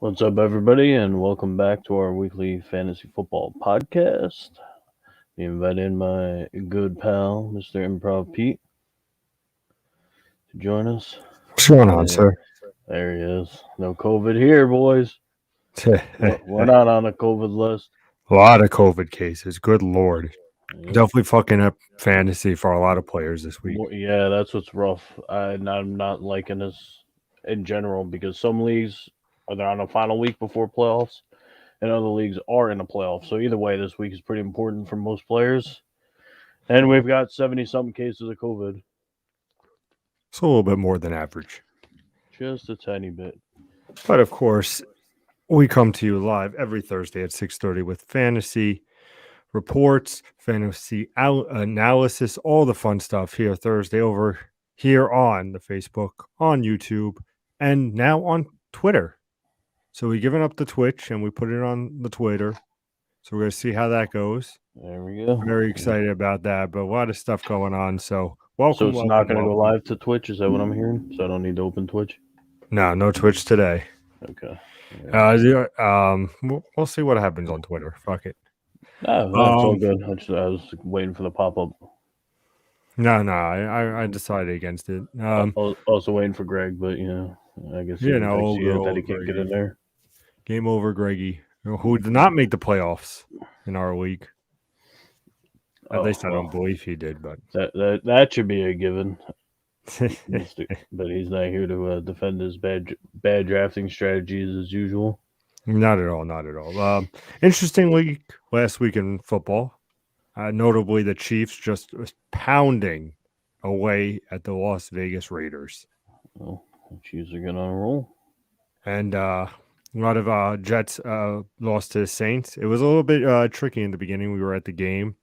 What's up, everybody, and welcome back to our weekly fantasy football podcast. We invited in my good pal, Mr. Improv Pete, to join us. What's going on, There, sir? there he is. No COVID here, boys. We're A not on a COVID list. lot of COVID cases. Good Lord. Yep. Definitely fucking up fantasy for a lot of players this week. Yeah, that's what's rough. I'm not liking this in general because some leagues are they're on a final week before playoffs, and other leagues are in a playoff. So either way, this week is pretty important for most players. And we've got 70-something cases of COVID. It's a little bit more than average. Just a tiny bit. But of course, we come to you live every Thursday at 6:30 with fantasy reports, fantasy analysis, all the fun stuff here Thursday over here on the Facebook, on YouTube, and now on Twitter. So we've given up the Twitch and we put it on the Twitter. So we're going to see how that goes. There we go. Very excited about that, but a lot of stuff going on. So welcome. So it's not going to go live to Twitch? Is that what I'm hearing? So I don't need to open Twitch? No Twitch today. Okay. Yeah. We'll see what happens on Twitter. Fuck it. No, that's all good. I was waiting for the pop-up. No, I decided against it. Also waiting for Greg, but, I guess he that he can't get in there. Game over, Greggy, who did not make the playoffs in our league. At least I don't believe he did, but that should be a given. But he's not here to defend his bad drafting strategies as usual. Not at all. Interesting week last week in football. Notably, the Chiefs just was pounding away at the Las Vegas Raiders. Well, the Chiefs are going on a roll. And a lot of Jets lost to the Saints. It was a little bit tricky in the beginning. We were at the game.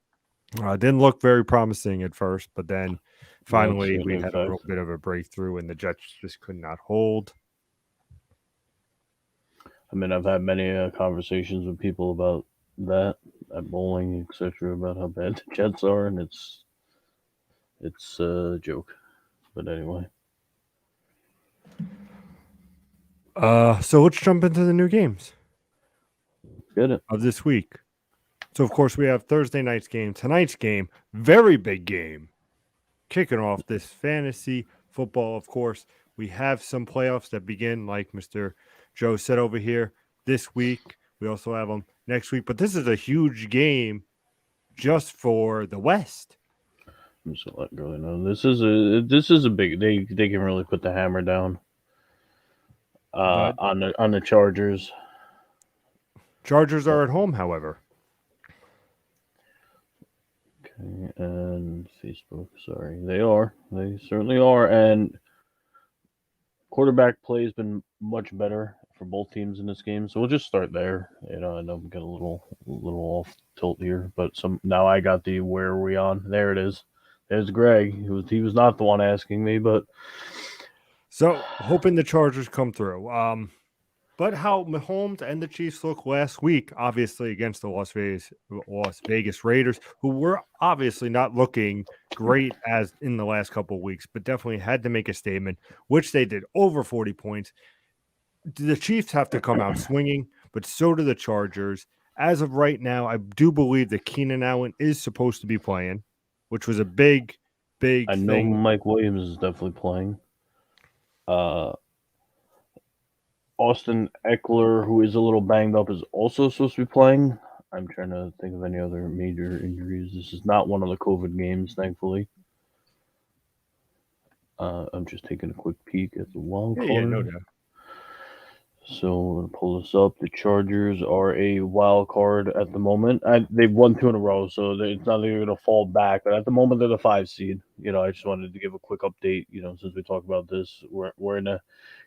Didn't look very promising at first, but then finally we had a little bit of a breakthrough, and the Jets just could not hold. I mean, I've had many conversations with people about that at bowling, etc., about how bad the Jets are, and it's a joke. But anyway. So let's jump into the new games. Get it. Of this week. So, of course, we have Thursday night's game. Tonight's game, very big game. Kicking off this fantasy football, of course. We have some playoffs that begin, like Mr. Joe said over here, this week. We also have them next week. But this is a huge game just for the West. I'm just gonna let go. No, this is a big. They can really put the hammer down on the Chargers. Chargers are at home, however. Okay, and Facebook. Sorry, they are. They certainly are. And quarterback play has been much better for both teams in this game. So we'll just start there. I know I'm getting a little off tilt here, but now I got the where are we on? There it is. There's Greg. He was not the one asking me, but so hoping the Chargers come through. But how Mahomes and the Chiefs look last week, obviously against the Las Vegas Raiders, who were obviously not looking great as in the last couple of weeks, but definitely had to make a statement, which they did, over 40 points. The Chiefs have to come out swinging, but so do the Chargers. As of right now, I do believe that Keenan Allen is supposed to be playing, which was a big thing. I know Mike Williams is definitely playing. Austin Eckler, who is a little banged up, is also supposed to be playing. I'm trying to think of any other major injuries. This is not one of the COVID games, thankfully. I'm just taking a quick peek at the wild card. Yeah, no doubt. So I'm going to pull this up. The Chargers are a wild card at the moment. They've won 2 in a row, so it's not like they're going to fall back. But at the moment, they're the 5 seed. I just wanted to give a quick update. Since we talked about this, we're in a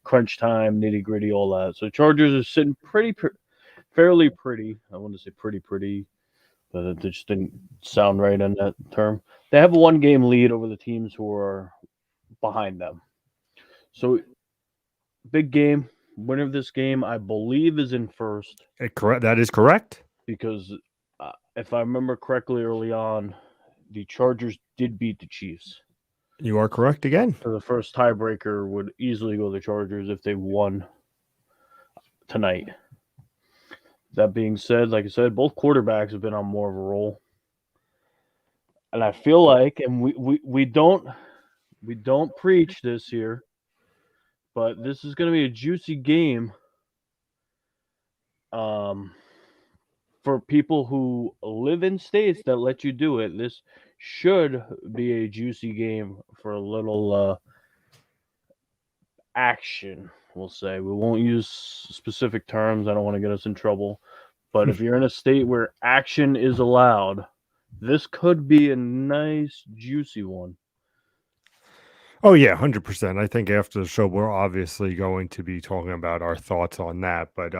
crunch time, nitty gritty, all that. So Chargers are sitting fairly pretty. I want to say pretty, but it just didn't sound right on that term. They have a 1-game lead over the teams who are behind them. So big game. Winner of this game, I believe, is in first. Correct. That is correct. Because if I remember correctly early on, the Chargers did beat the Chiefs. You are correct again. So the first tiebreaker would easily go to the Chargers if they won tonight. That being said, like I said, both quarterbacks have been on more of a roll, and I feel like, and we don't preach this here, but this is going to be a juicy game. Um, for people who live in states that let you do it, this should be a juicy game for a little action. We'll say we won't use specific terms. I don't want to get us in trouble. But if you're in a state where action is allowed, this could be a nice, juicy one. Oh yeah, 100%. I think after the show, we're obviously going to be talking about our thoughts on that. But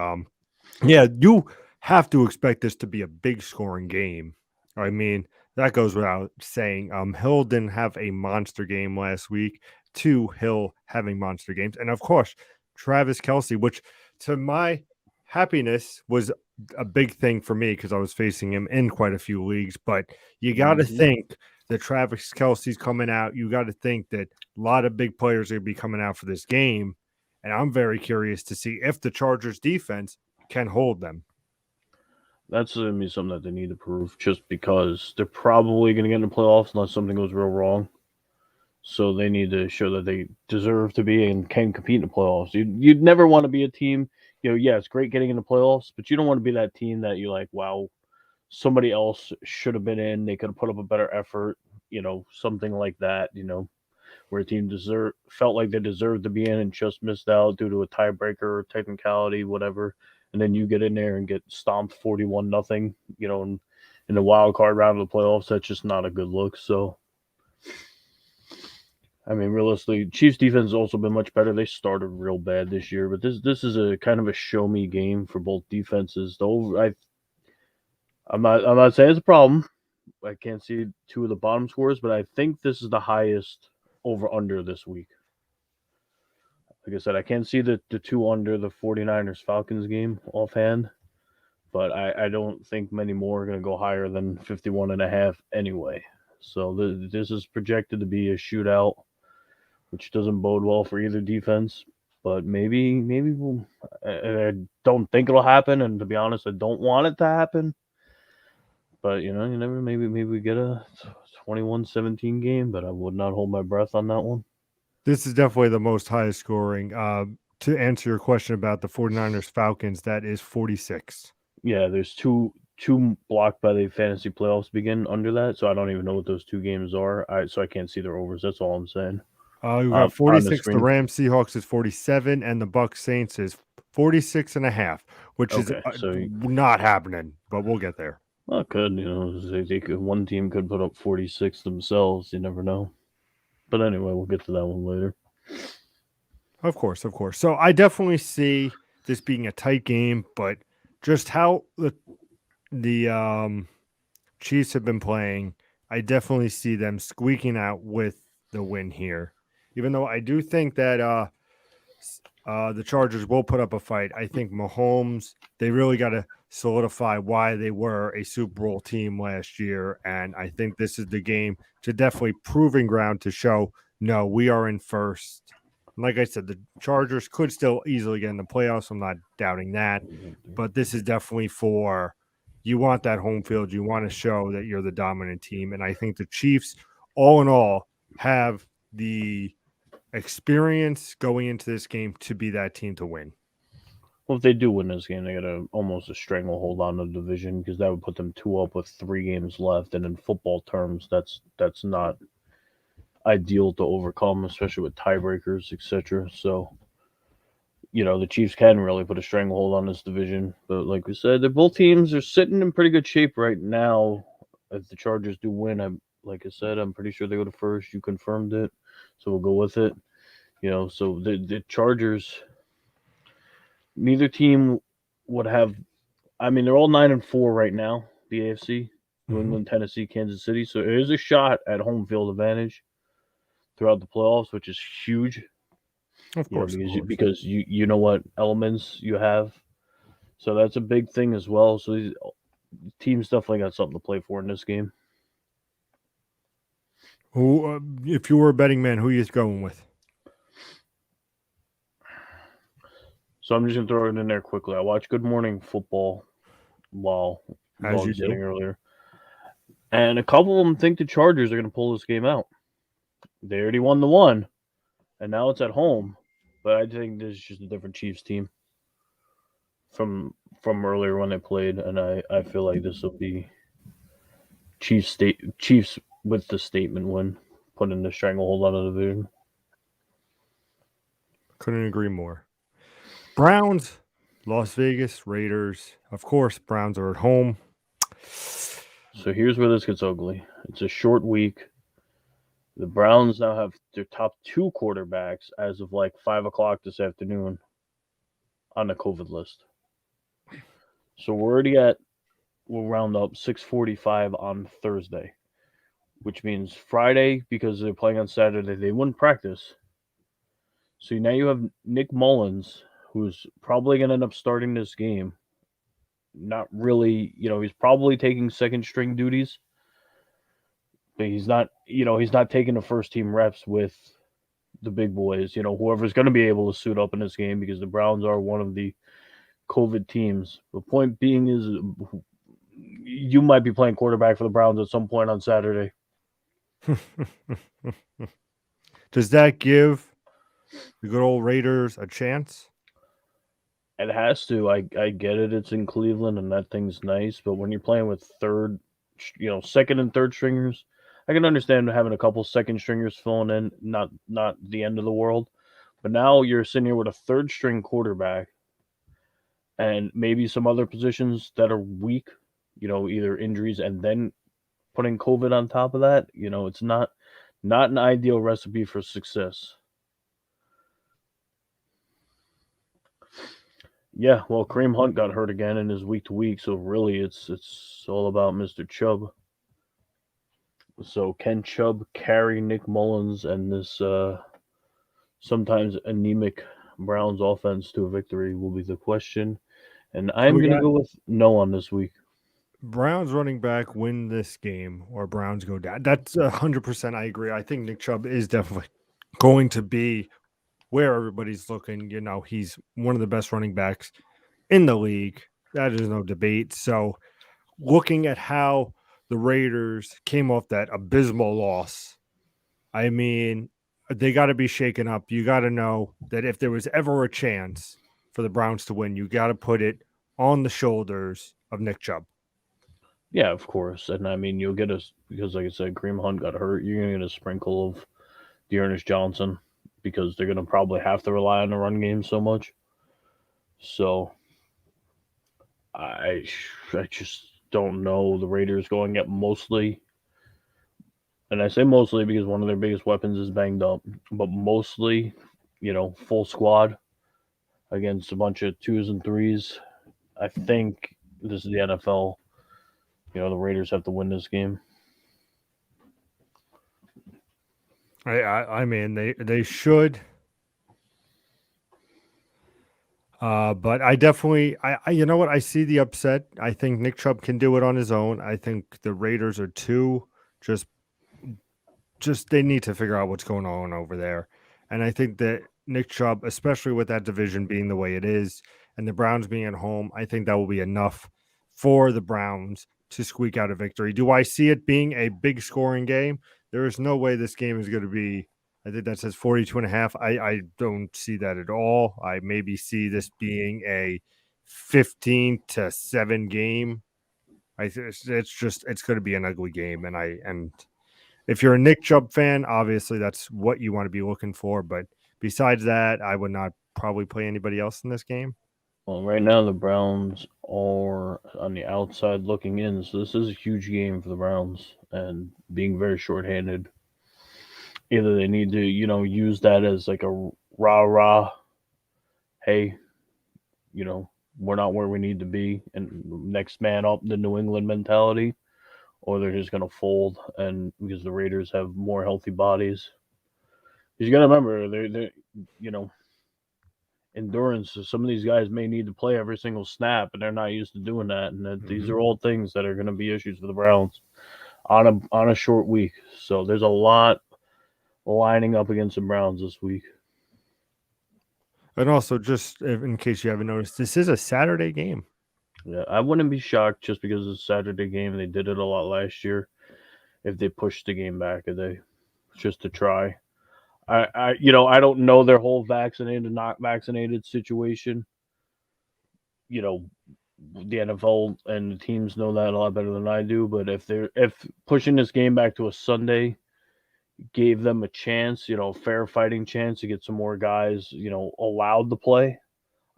yeah, you have to expect this to be a big scoring game. I mean, that goes without saying. Hill didn't have a monster game last week. Two Hill having monster games, and of course, Travis Kelce, which to my happiness was a big thing for me because I was facing him in quite a few leagues. But you got to think that Travis Kelce's coming out. You got to think that a lot of big players are going to be coming out for this game. And I'm very curious to see if the Chargers defense can hold them. That's going to be something that they need to prove just because they're probably going to get in the playoffs unless something goes real wrong. So they need to show that they deserve to be and can compete in the playoffs. You'd never want to be a team, yeah, it's great getting in the playoffs, but you don't want to be that team that you're like, wow, somebody else should have been in. They could have put up a better effort, something like that, where a team felt like they deserved to be in and just missed out due to a tiebreaker or technicality, whatever. And then you get in there and get stomped 41-0, in the wild card round of the playoffs. That's just not a good look. So, I mean, realistically, Chiefs defense has also been much better. They started real bad this year, but this is a kind of a show me game for both defenses. Though I'm not saying it's a problem. I can't see two of the bottom scores, but I think this is the highest over under this week. Like I said, I can't see the two under the 49ers Falcons game offhand, but I don't think many more are going to go higher than 51.5 anyway. So this is projected to be a shootout, which doesn't bode well for either defense. But maybe we'll. I don't think it'll happen, and to be honest, I don't want it to happen. But you never. Maybe we get a 21-17 game, but I would not hold my breath on that one. This is definitely the most highest scoring. To answer your question about the 49ers Falcons, that is 46. Yeah, there's two blocked by the fantasy playoffs begin under that, so I don't even know what those two games are. So I can't see their overs. That's all I'm saying. You got On the 46. The screen. Rams Seahawks is 47, and the Bucks Saints is 46.5, which is not happening, but we'll get there. Well, it could, they could, one team could put up 46 themselves. You never know. But anyway, we'll get to that one later. Of course. So I definitely see this being a tight game, but just how the Chiefs have been playing, I definitely see them squeaking out with the win here. Even though I do think that the Chargers will put up a fight. I think Mahomes, they really got to solidify why they were a Super Bowl team last year. And I think this is the game to definitely proving ground to show, no, we are in first. Like I said, the Chargers could still easily get in the playoffs. I'm not doubting that. But this is definitely for you want that home field. You want to show that you're the dominant team. And I think the Chiefs, all in all, have the experience going into this game to be that team to win. Well, if they do win this game, they got almost a stranglehold on the division because that would put them 2 up with 3 games left. And in football terms, that's not ideal to overcome, especially with tiebreakers, etc. So, the Chiefs can really put a stranglehold on this division. But like we said, both teams are sitting in pretty good shape right now. If the Chargers do win, like I said, I'm pretty sure they go to first. You confirmed it, so we'll go with it. So the Chargers, neither team would have. I mean, they're all 9-4 right now. The AFC, New England, Tennessee, Kansas City. So it is a shot at home field advantage throughout the playoffs, which is huge. Of course, because you know what elements you have, so that's a big thing as well. So these teams definitely got something to play for in this game. Who, if you were a betting man, who are you going with? So I'm just gonna throw it in there quickly. I watched Good Morning Football while as you do. babysitting earlier, and a couple of them think the Chargers are gonna pull this game out. They already won the one, and now it's at home. But I think this is just a different Chiefs team from earlier when they played, and I feel like this will be Chiefs with the statement win, putting the stranglehold on the division. Couldn't agree more. Browns, Las Vegas Raiders. Of course, Browns are at home. So here's where this gets ugly. It's a short week. The Browns now have their top two quarterbacks as of like 5 o'clock this afternoon on the COVID list. So we're already at, we'll round up 6:45 on Thursday, which means Friday, because they're playing on Saturday, they wouldn't practice. So now you have Nick Mullins, who's probably going to end up starting this game. Not really, he's probably taking second string duties, but he's not, he's not taking the first team reps with the big boys, whoever's going to be able to suit up in this game, because the Browns are one of the COVID teams. The point being is, you might be playing quarterback for the Browns at some point on Saturday. Does that give the good old Raiders a chance? It has to. I get it. It's in Cleveland, and that thing's nice. But when you're playing with second and third stringers, I can understand having a couple second stringers filling in. Not the end of the world. But now you're sitting here with a third string quarterback, and maybe some other positions that are weak. Either injuries and then putting COVID on top of that. It's not an ideal recipe for success. Yeah, well, Kareem Hunt got hurt again and is week to week, so really it's all about Mr. Chubb. So can Chubb carry Nick Mullins and this sometimes anemic Browns offense to a victory will be the question. And I'm We going to got go with no on this week. Browns running back win this game or Browns go down. That's 100%. I agree. I think Nick Chubb is definitely going to be where everybody's looking. He's one of the best running backs in the league. That is no debate. So, looking at how the Raiders came off that abysmal loss, I mean, they got to be shaken up. You got to know that if there was ever a chance for the Browns to win, you got to put it on the shoulders of Nick Chubb. Yeah, of course. And I mean, you'll get because like I said, Kareem Hunt got hurt. You're going to get a sprinkle of Dearness Johnson, because they're going to probably have to rely on the run game so much. So I just don't know. The Raiders going at mostly, and I say mostly because one of their biggest weapons is banged up, but mostly, full squad against a bunch of twos and threes. I think this is the NFL. The Raiders have to win this game. I mean, they should. But I definitely, you know what? I see the upset. I think Nick Chubb can do it on his own. I think the Raiders are too just they need to figure out what's going on over there. And I think that Nick Chubb, especially with that division being the way it is and the Browns being at home, I think that will be enough for the Browns to squeak out a victory. Do I see it being a big scoring game? There is no way this game is going to be, I think that says 42.5. I don't see that at all. I maybe see this being a 15-7 game. It's going to be an ugly game. And if you're a Nick Chubb fan, obviously that's what you want to be looking for. But besides that, I would not probably play anybody else in this game. Well, right now the Browns are on the outside looking in, so this is a huge game for the Browns, and being very shorthanded. Either they need to, use that as like a rah rah, hey, we're not where we need to be, and next man up, the New England mentality, or they're just gonna fold, and because the Raiders have more healthy bodies. You got to remember, they're endurance. So some of these guys may need to play every single snap, and they're not used to doing that. And these are all things that are going to be issues for the Browns on a short week. So there's a lot lining up against the Browns this week. And also, just in case you haven't noticed, this is a Saturday game. Yeah, I wouldn't be shocked just because it's a Saturday game. They did it a lot last year. If they pushed the game back a day, just to try. I don't know their whole vaccinated, not vaccinated situation. You know, the NFL and the teams know that a lot better than I do. But if pushing this game back to a Sunday gave them a chance, fair fighting chance to get some more guys, allowed to play,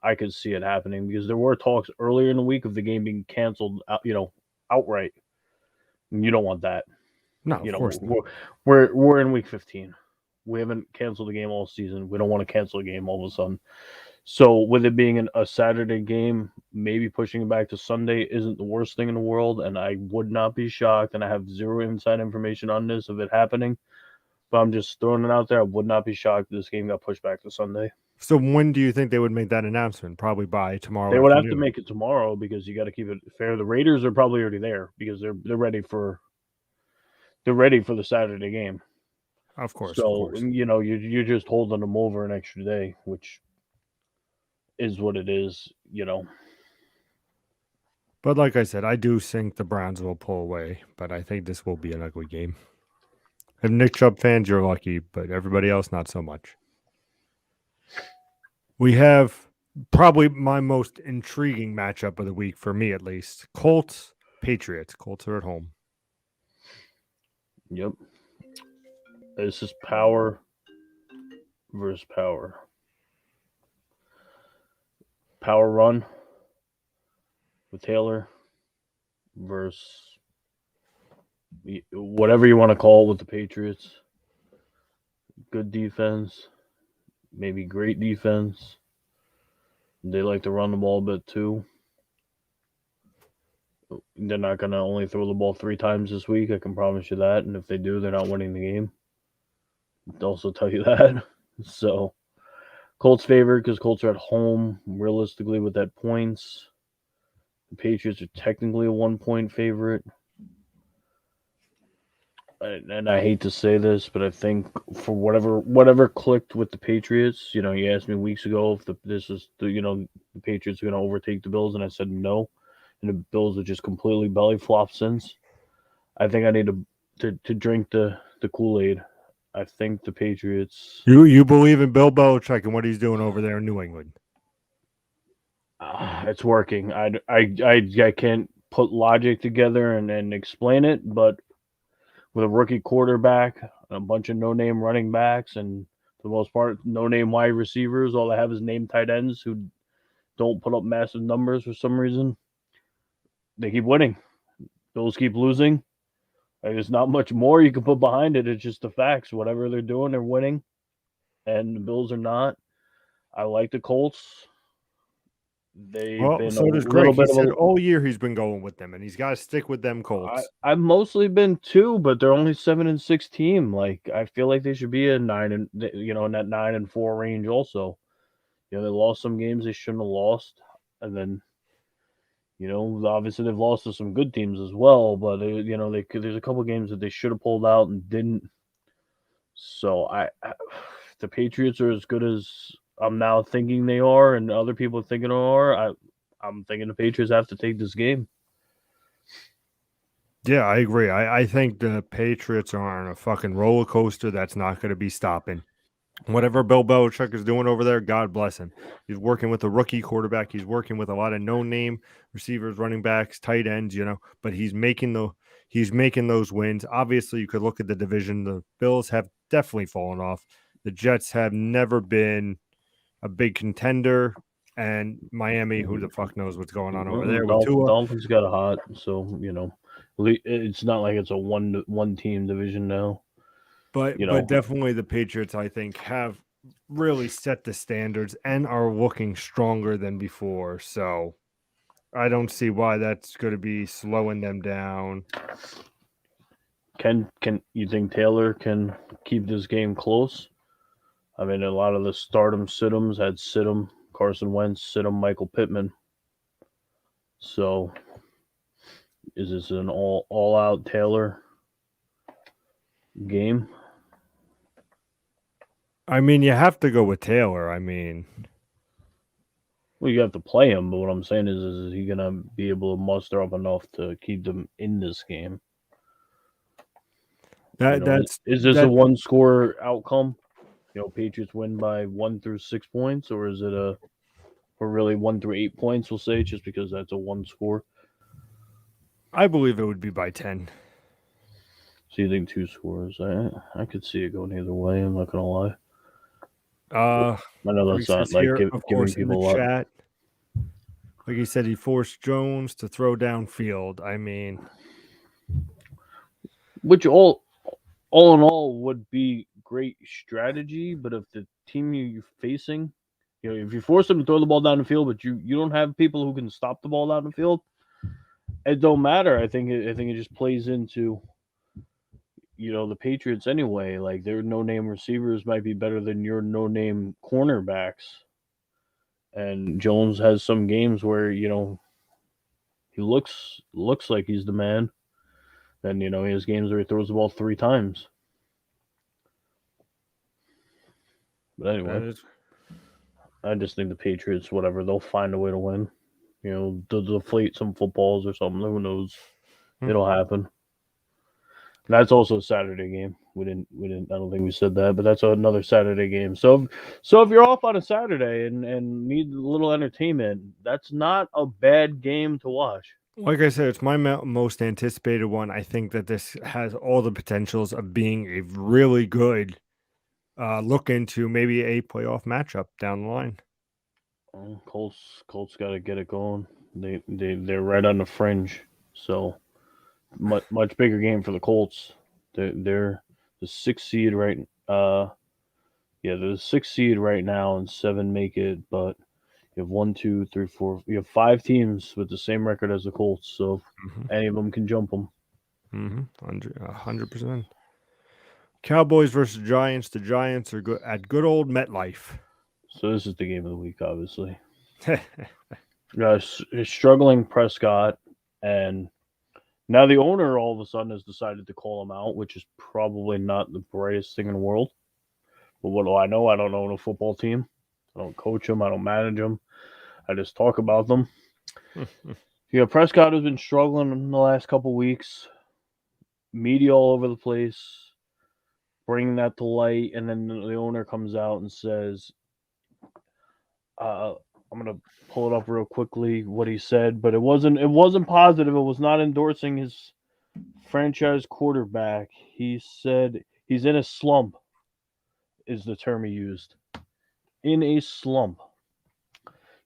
I could see it happening because there were talks earlier in the week of the game being canceled, outright. And you don't want that. No, of course not. We're in week 15. We haven't canceled the game all season. We don't want to cancel a game all of a sudden. So with it being a Saturday game, maybe pushing it back to Sunday isn't the worst thing in the world, and I would not be shocked. And I have zero inside information on this of it happening, but I'm just throwing it out there. I would not be shocked if this game got pushed back to Sunday. So when do you think they would make that announcement? Probably by tomorrow They would have to afternoon. make it tomorrow because you got to keep it fair. The Raiders are probably already there because they're ready for the Saturday game. Of course, of So course. you're just holding them over an extra day, which is what it is. But like I said, I do think the Browns will pull away, but I think this will be an ugly game. If Nick Chubb fans, you're lucky, but everybody else, not so much. We have probably my most intriguing matchup of the week, for me at least. Colts, Patriots. Colts are at home. Yep. This is power versus power. Power run with Taylor versus whatever you want to call it with the Patriots. Good defense, maybe great defense. They like to run the ball a bit too. They're not going to only throw the ball 3 times this week. I can promise you that. And if they do, they're not winning the game. I'll also tell you that. So, Colts favorite because Colts are at home. Realistically, with that points, the Patriots are technically a 1 point favorite. And I hate to say this, but I think for whatever clicked with the Patriots, you asked me weeks ago if the Patriots are going to overtake the Bills, and I said no, and the Bills are just completely belly flop since. I think I need to drink the Kool Aid. I think the Patriots. You believe in Bill Belichick and what he's doing over there in New England? It's working. I can't put logic together and explain it, but with a rookie quarterback, a bunch of no-name running backs, and for the most part, no-name wide receivers. All they have is name tight ends who don't put up massive numbers for some reason. They keep winning. Bills keep losing. Like, there's not much more you can put behind it. It's just the facts. Whatever they're doing, they're winning, and the Bills are not. I like the Colts. They've Well, been a so does little Greg. He bit of said a. all year he's been going with them, and he's got to stick with them Colts. I've mostly been 2, but they're only 7-6 team. Like, I feel like they should be a 9 and in that 9-4 range. Also, they lost some games they shouldn't have lost, and then obviously they've lost to some good teams as well. But there's a couple games that they should have pulled out and didn't. So the Patriots are as good as I'm now thinking they are, and other people are thinking they are. I'm thinking the Patriots have to take this game. Yeah, I agree. I think the Patriots are on a fucking roller coaster that's not going to be stopping. Whatever Bill Belichick is doing over there, God bless him. He's working with a rookie quarterback. He's working with a lot of no-name receivers, running backs, tight ends, but he's making those wins. Obviously, you could look at the division. The Bills have definitely fallen off. The Jets have never been a big contender. And Miami, who the fuck knows what's going on over there with Tua. Dolphins got a hot, so it's not like it's a one team division now. But definitely the Patriots, I think, have really set the standards and are looking stronger than before. So I don't see why that's going to be slowing them down. Can you think Taylor can keep this game close? I mean, a lot of the stardom situms had situm Carson Wentz, situm Michael Pittman. So is this an all out Taylor game? I mean, you have to go with Taylor. I mean, Well, you have to play him, but what I'm saying is he gonna be able to muster up enough to keep them in this game? That that's Is this a that one score outcome? Patriots win by 1 through 6 points, or is it or really 1 through 8 points? We'll say just because that's a one score. I believe it would be by 10. So you think two scores? I could see it going either way. I'm not gonna lie. Uh, I know Greg that's not says like here, of giving course, in the people a lot. chat, like he said, he forced Jones to throw downfield. I mean, Which all in all would be great strategy, but if the team you're facing, if you force them to throw the ball down the field, but you don't have people who can stop the ball down the field, it don't matter. I think it just plays into the Patriots anyway. Like their no name receivers might be better than your no name cornerbacks, and Jones has some games where he looks like he's the man. Then he has games where he throws the ball 3 times. But that anyway, is I just think the Patriots, whatever, they'll find a way to win. They'll deflate some footballs or something. Who knows? hmm. It'll happen. That's also a Saturday game. We didn't. I don't think we said that, but that's another Saturday game. So if you're off on a Saturday and need a little entertainment, that's not a bad game to watch. Like I said, it's my most anticipated one. I think that this has all the potentials of being a really good look into maybe a playoff matchup down the line. Colts got to get it going. They're right on the fringe. So much bigger game for the Colts. They're the 6th seed right. Yeah, they're the 6th seed right now, and 7 make it. But you have 1, 2, 3, 4. You have 5 teams with the same record as the Colts, so Mm-hmm. any of them can jump them. 100%. Cowboys versus Giants. The Giants are good at good old MetLife. So this is the game of the week, obviously. Struggling Prescott, and now the owner all of a sudden has decided to call him out, which is probably not the brightest thing in the world. But what do I know? I don't own a football team. I don't coach them. I don't manage them. I just talk about them. Prescott has been struggling in the last couple weeks. Media all over the place, bringing that to light, and then the owner comes out and says, "I'm gonna pull it up real quickly what he said, but it wasn't positive. It was not endorsing his franchise quarterback. He said he's in a slump. Is the term he used? In a slump.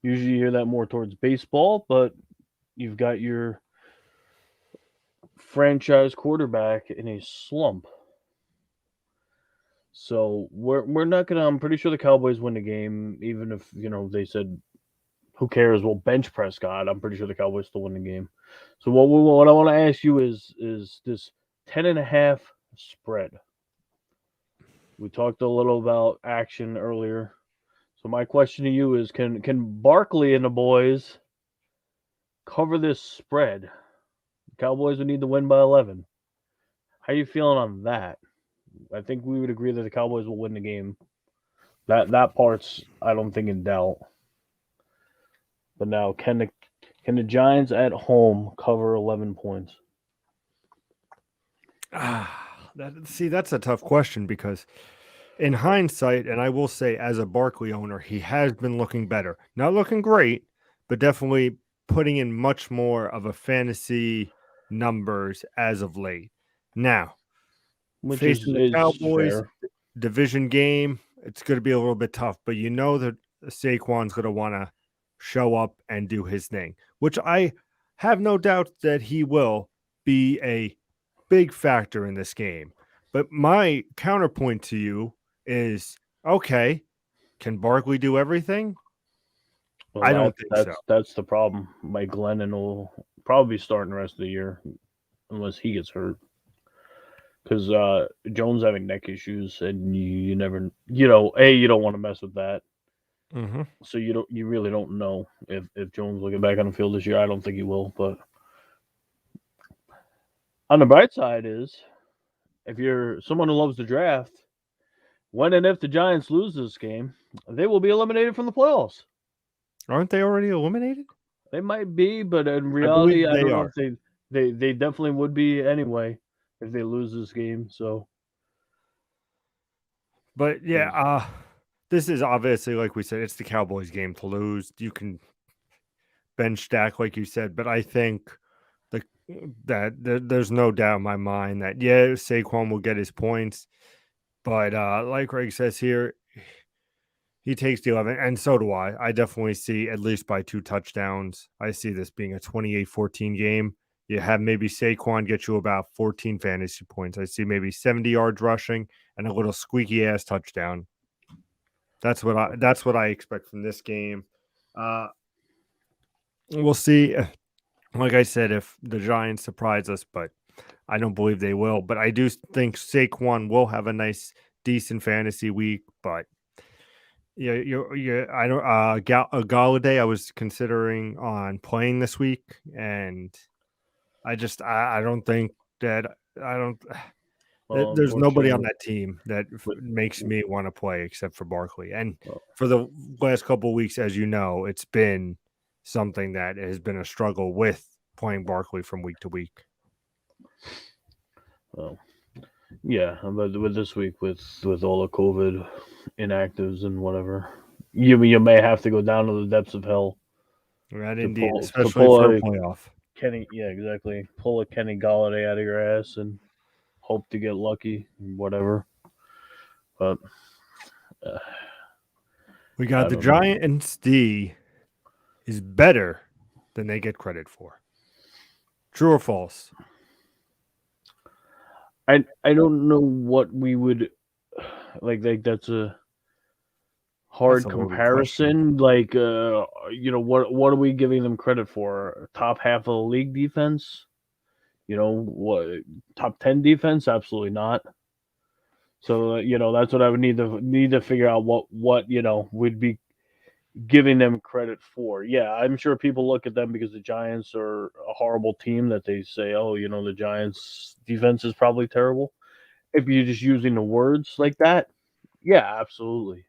Usually you hear that more towards baseball, but you've got your franchise quarterback in a slump. So we're not gonna. I'm pretty sure the Cowboys win the game, even if they said, "Who cares? We'll bench Prescott." I'm pretty sure the Cowboys still win the game. So what I want to ask you is this 10.5 spread. We talked a little about action earlier. So my question to you is, can Barkley and the boys cover this spread? The Cowboys would need to win by 11. How you feeling on that? I think we would agree that the Cowboys will win the game. That part's I don't think in doubt. But now can the Giants at home cover 11 points? That's a tough question because in hindsight, and I will say as a Barkley owner, he has been looking better. Not looking great, but definitely putting in much more of a fantasy numbers as of late. Now, Which is facing the is Cowboys fair. division game, it's going to be a little bit tough, but you know that Saquon's going to want to show up and do his thing, which I have no doubt that he will be a big factor in this game. But my counterpoint to you is okay, can Barkley do everything? Well, I don't think so. that's the problem. Mike Glennon will probably be starting the rest of the year unless he gets hurt. Because Jones having neck issues, and you never, you don't want to mess with that. Mm-hmm. So you really don't know if Jones will get back on the field this year. I don't think he will. But on the bright side is, if you're someone who loves the draft, when and if the Giants lose this game, they will be eliminated from the playoffs. Aren't they already eliminated? They might be, but in I believe reality, I they don't know are. if they definitely would be anyway if they lose this game. So, But yeah, 'cause, this is obviously, like we said, it's the Cowboys game to lose. You can bench stack, like you said, but I think the there's no doubt in my mind that Saquon will get his points, but like Greg says here, he takes the 11, and so do I. I definitely see at least by 2 touchdowns. I see this being a 28-14 game. You have maybe Saquon get you about 14 fantasy points. I see maybe 70 yards rushing and a little squeaky ass touchdown. That's what I expect from this game. Uh, we'll see. Like I said, if the Giants surprise us, but I don't believe they will. But I do think Saquon will have a nice, decent fantasy week. But yeah, I don't. Galladay, I was considering on playing this week, and I don't think that I don't. well, There's nobody on unfortunately, that team that with, makes me want to play except for Barkley. And well, for the last couple of weeks, as you know, it's been something that has been a struggle with playing Barkley from week to week. well, yeah, but with this week with all the COVID inactives and whatever, you may have to go down to the depths of hell Right, to indeed, to especially pull for a a playoff. Kenny. Yeah, exactly. Pull a Kenny Galladay out of your ass and hope to get lucky, whatever. But uh, We I got the don't know. Giants D is better than they get credit for. True or false? I don't know what we would like. That's a That's hard a loaded question. comparison. Like, what are we giving them credit for? Top half of the league defense? What, top 10 defense? Absolutely not. So that's what I would need to figure out what would be giving them credit for. Yeah, I'm sure people look at them because the Giants are a horrible team that they say, oh, the Giants defense is probably terrible. If you're just using the words like that, yeah, absolutely.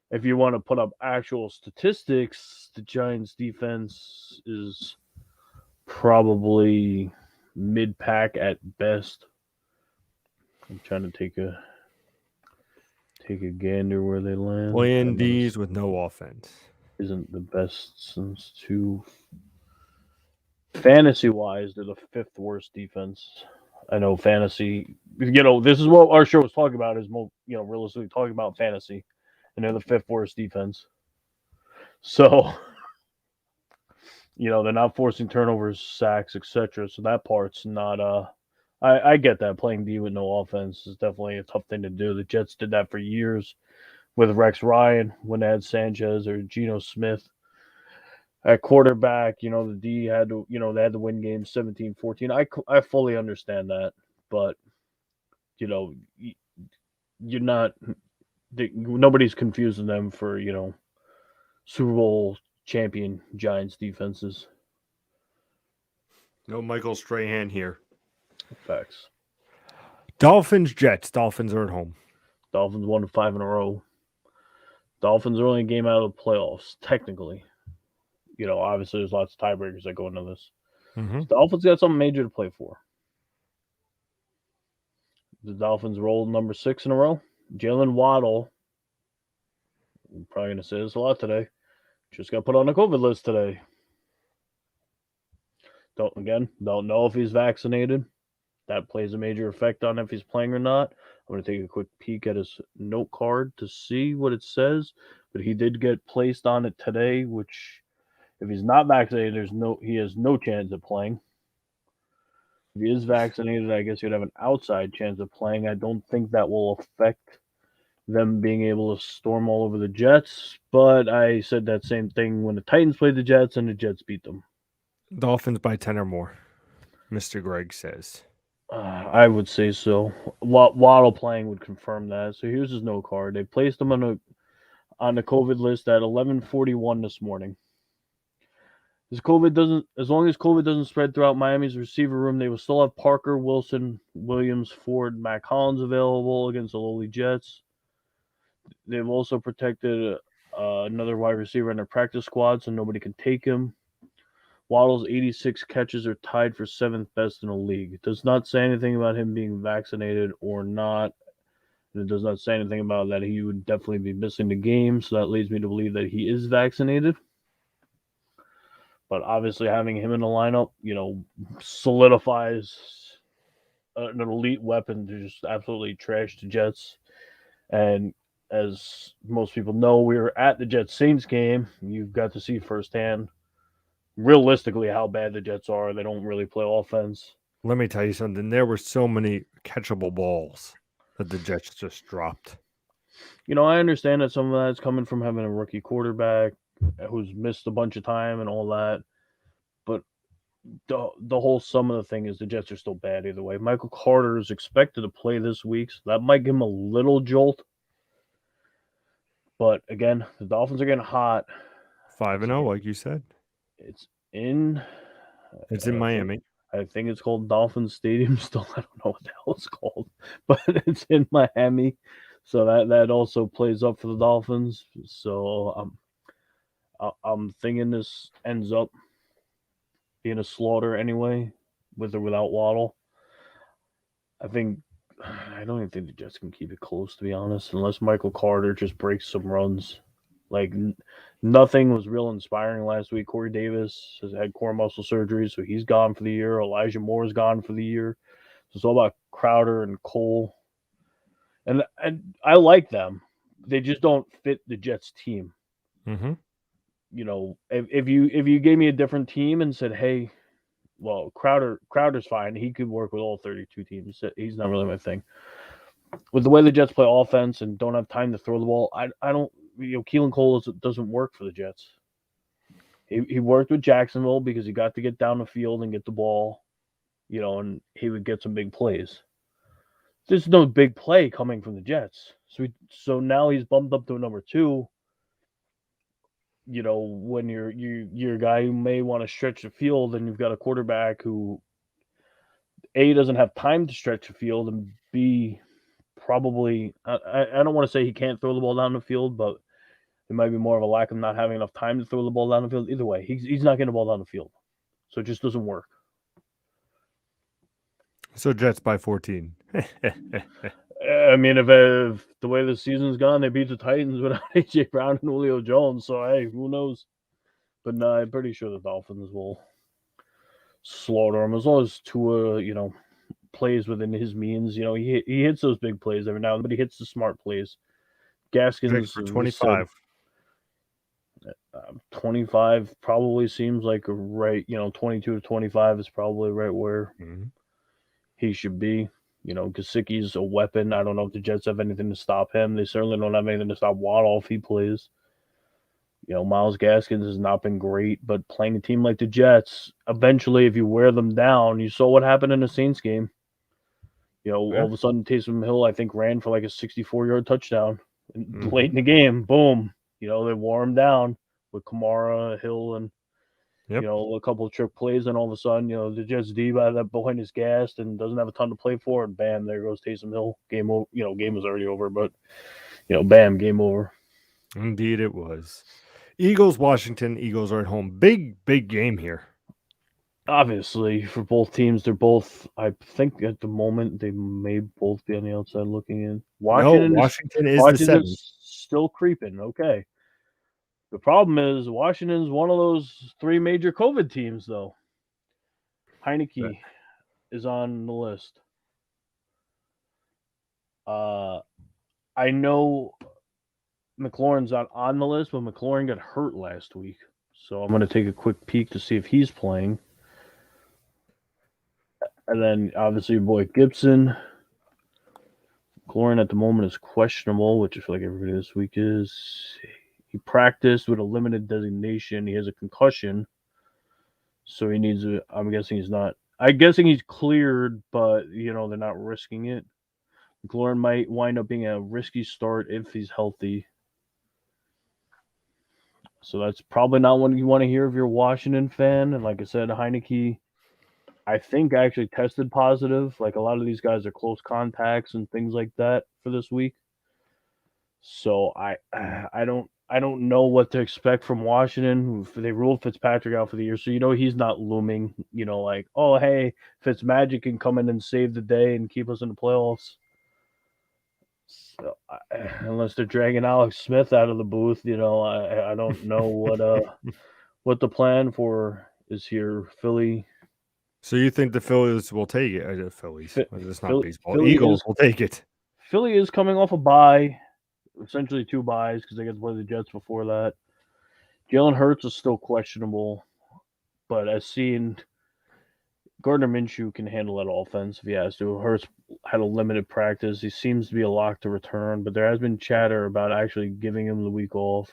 If you want to put up actual statistics, the Giants defense is probably mid pack at best. I'm trying to take a gander where they land. I Playing know D's this with no offense. isn't the best since two. Fantasy wise, they're the fifth worst defense. I know fantasy. This is what our show was talking about. Is more, realistically talking about fantasy, and they're the fifth worst defense. So they're not forcing turnovers, sacks, etc. So that part's not. I get that playing D with no offense is definitely a tough thing to do. The Jets did that for years with Rex Ryan when they had Sanchez or Geno Smith at quarterback. The D had to, they had to win games 17-14. I fully understand that, but you know, you're not. Nobody's confusing them for Super Bowl champion Giants defenses. No Michael Strahan here. Facts. Dolphins, Jets. Dolphins are at home. Dolphins won 5 in a row. Dolphins are only a game out of the playoffs, technically. Obviously there's lots of tiebreakers that go into this. Mm-hmm. Dolphins got something major to play for. The Dolphins rolled number 6 in a row. Jalen Waddle, I'm probably going to say this a lot today, just got put on the COVID list today. Don't know if he's vaccinated. That plays a major effect on if he's playing or not. I'm going to take a quick peek at his note card to see what it says. But he did get placed on it today, which if he's not vaccinated, he has no chance of playing. If he is vaccinated, I guess he'd have an outside chance of playing. I don't think that will affect them being able to storm all over the Jets. But I said that same thing when the Titans played the Jets and the Jets beat them. Dolphins by 10 or more, Mr. Greg says. I would say so. Waddle playing would confirm that. So here's his note card. They placed him on the COVID list at 11:41 this morning. As long as COVID doesn't spread throughout Miami's receiver room, they will still have Parker, Wilson, Williams, Ford, Mac Hollins available against the lowly Jets. They've also protected Another wide receiver in their practice squad, so nobody can take him. Waddle's 86 catches are tied for seventh best in the league. It does not say anything about him being vaccinated or not. And it does not say anything about that he would definitely be missing the game. So that leads me to believe that he is vaccinated. But obviously, having him in the lineup, solidifies an elite weapon to just absolutely trash the Jets. And as most people know, we were at the Jets Saints game. You've got to see firsthand, realistically, how bad the Jets are. They don't really play offense. Let me tell you something. There were so many catchable balls that the Jets just dropped. I understand that some of that's coming from having a rookie quarterback who's missed a bunch of time and all that. But the whole sum of the thing is the Jets are still bad either way. Michael Carter is expected to play this week, so that might give him a little jolt. But again, the Dolphins are getting hot. 5-0, like you said. It's in. It's in Miami. I think it's called Dolphins Stadium. Still, I don't know what the hell it's called, but it's in Miami, so that also plays up for the Dolphins. So I'm thinking this ends up being a slaughter anyway, with or without Waddle. I don't even think the Jets can keep it close, to be honest, unless Michael Carter just breaks some runs. Like nothing was real inspiring last week. Corey Davis has had core muscle surgery, so he's gone for the year. Elijah Moore's gone for the year. So it's all about Crowder and Cole, and I like them. They just don't fit the Jets team. Mm-hmm. If you gave me a different team and said, hey, well, Crowder's fine. He could work with all 32 teams. He's not really my thing. With the way the Jets play offense and don't have time to throw the ball, I don't. Keelan Cole doesn't work for the Jets. He worked with Jacksonville because he got to get down the field and get the ball, and he would get some big plays. There's no big play coming from the Jets, so now he's bumped up to a number 2. When you're a guy who may want to stretch the field, and you've got a quarterback who A, doesn't have time to stretch the field, and B, probably I don't want to say he can't throw the ball down the field, but it might be more of a lack of not having enough time to throw the ball down the field. Either way, he's not getting the ball down the field, so it just doesn't work. So Jets by 14. I mean, if the way the season's gone, they beat the Titans without AJ Brown and Julio Jones. So hey, who knows? But no, I'm pretty sure the Dolphins will slaughter them as long as Tua, plays within his means. He hits those big plays every now and then, but he hits the smart plays. Gaskins for 25. 25 probably seems like a right. 22 to 25 is probably right where he should be. Gesicki's a weapon. I don't know if the Jets have anything to stop him. They certainly don't have anything to stop Waddle if he plays. Myles Gaskins has not been great, but playing a team like the Jets, eventually, if you wear them down, you saw what happened in the Saints game. All of a sudden, Taysom Hill, I think, ran for like a 64-yard touchdown late in the game. Boom. They wore him down with Kamara, Hill, and a couple of trick plays, and all of a sudden, the Jets D by that point is gassed and doesn't have a ton to play for, and bam, there goes Taysom Hill. Game over. Game was already over, but bam, game over. Indeed, it was. Eagles, Washington. Eagles are at home. Big game here. Obviously, for both teams, they're both. I think at the moment they may both be on the outside looking in. Washington is the 7th. Still creeping. Okay. The problem is Washington's one of those 3 major COVID teams, though. Heineke is on the list. I know McLaurin's not on the list, but McLaurin got hurt last week. So I'm going to take a quick peek to see if he's playing. And then, obviously, your boy Gibson. McLaurin at the moment is questionable, which I feel like everybody this week is. He practiced with a limited designation. He has a concussion. So he needs a... I'm guessing he's not... I'm guessing he's cleared, but, they're not risking it. McLaurin might wind up being a risky start if he's healthy. So that's probably not what you want to hear if you're a Washington fan. And like I said, Heineke, I think, actually tested positive. Like a lot of these guys are close contacts and things like that for this week. So I I don't know what to expect from Washington. They ruled Fitzpatrick out for the year, so he's not looming. Like, oh hey, Fitzmagic can come in and save the day and keep us in the playoffs. So, unless they're dragging Alex Smith out of the booth, I don't know what the plan for is here. Philly. So you think the Phillies will take it? The Phillies. It's not baseball. Philly Eagles will take it. Philly is coming off a bye, essentially 2 byes because they get to play the Jets before that. Jalen Hurts is still questionable, but as seen, Gardner Minshew can handle that offense if he has to. Hurts had a limited practice. He seems to be a lock to return, but there has been chatter about actually giving him the week off.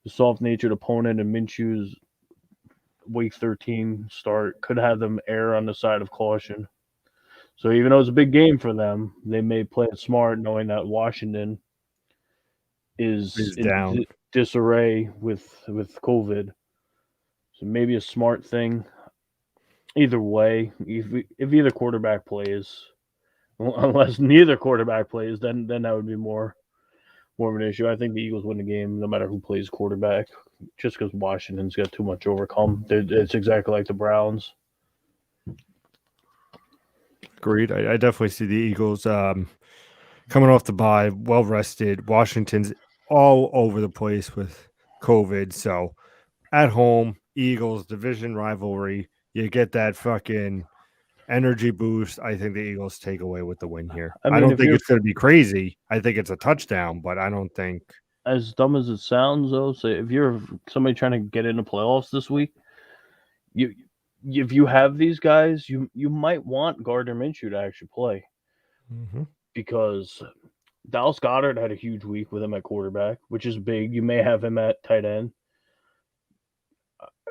The soft-natured opponent and Minshew's Week 13 start could have them err on the side of caution. So even though it's a big game for them, they may play it smart, knowing that Washington is in down. disarray with COVID. So maybe a smart thing. Either way, if either quarterback plays, unless neither quarterback plays, then that would be more of an issue. I think the Eagles win the game no matter who plays quarterback, just because Washington's got too much to overcome. It's exactly like the Browns. Agreed. I definitely see the Eagles coming off the bye, well rested. Washington's all over the place with COVID. So at home, Eagles division rivalry. You get that fucking energy boost. I think the Eagles take away with the win here. I don't think it's going to be crazy. I think it's a touchdown, but I don't think. As dumb as it sounds, though, say if you're somebody trying to get into playoffs this week, if you have these guys, you might want Gardner Minshew to actually play because Dallas Goedert had a huge week with him at quarterback, which is big. You may have him at tight end.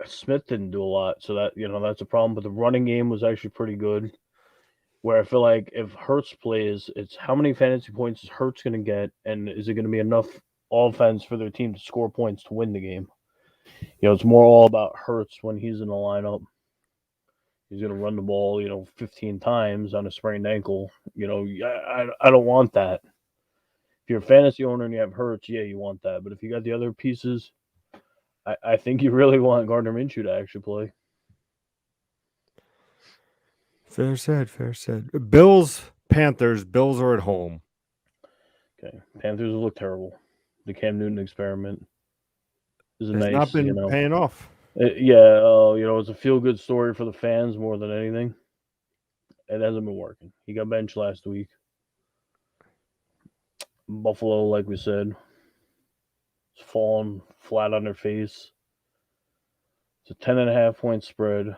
Smith didn't do a lot, so that's a problem. But the running game was actually pretty good. Where I feel like if Hurts plays, it's how many fantasy points is Hurts going to get, and is it going to be enough offense for their team to score points to win the game? It's more all about Hurts when he's in the lineup. He's going to run the ball, 15 times on a sprained ankle. I don't want that. If you're a fantasy owner and you have Hurts, yeah, you want that. But if you got the other pieces, I think you really want Gardner Minshew to actually play. Fair said. Bills, Panthers. Bills are at home. Okay. Panthers look terrible. The Cam Newton experiment is It's not been paying off. It's a feel-good story for the fans more than anything. It hasn't been working. He got benched last week. Buffalo, like we said, is falling flat on their face. It's a 10.5-point spread.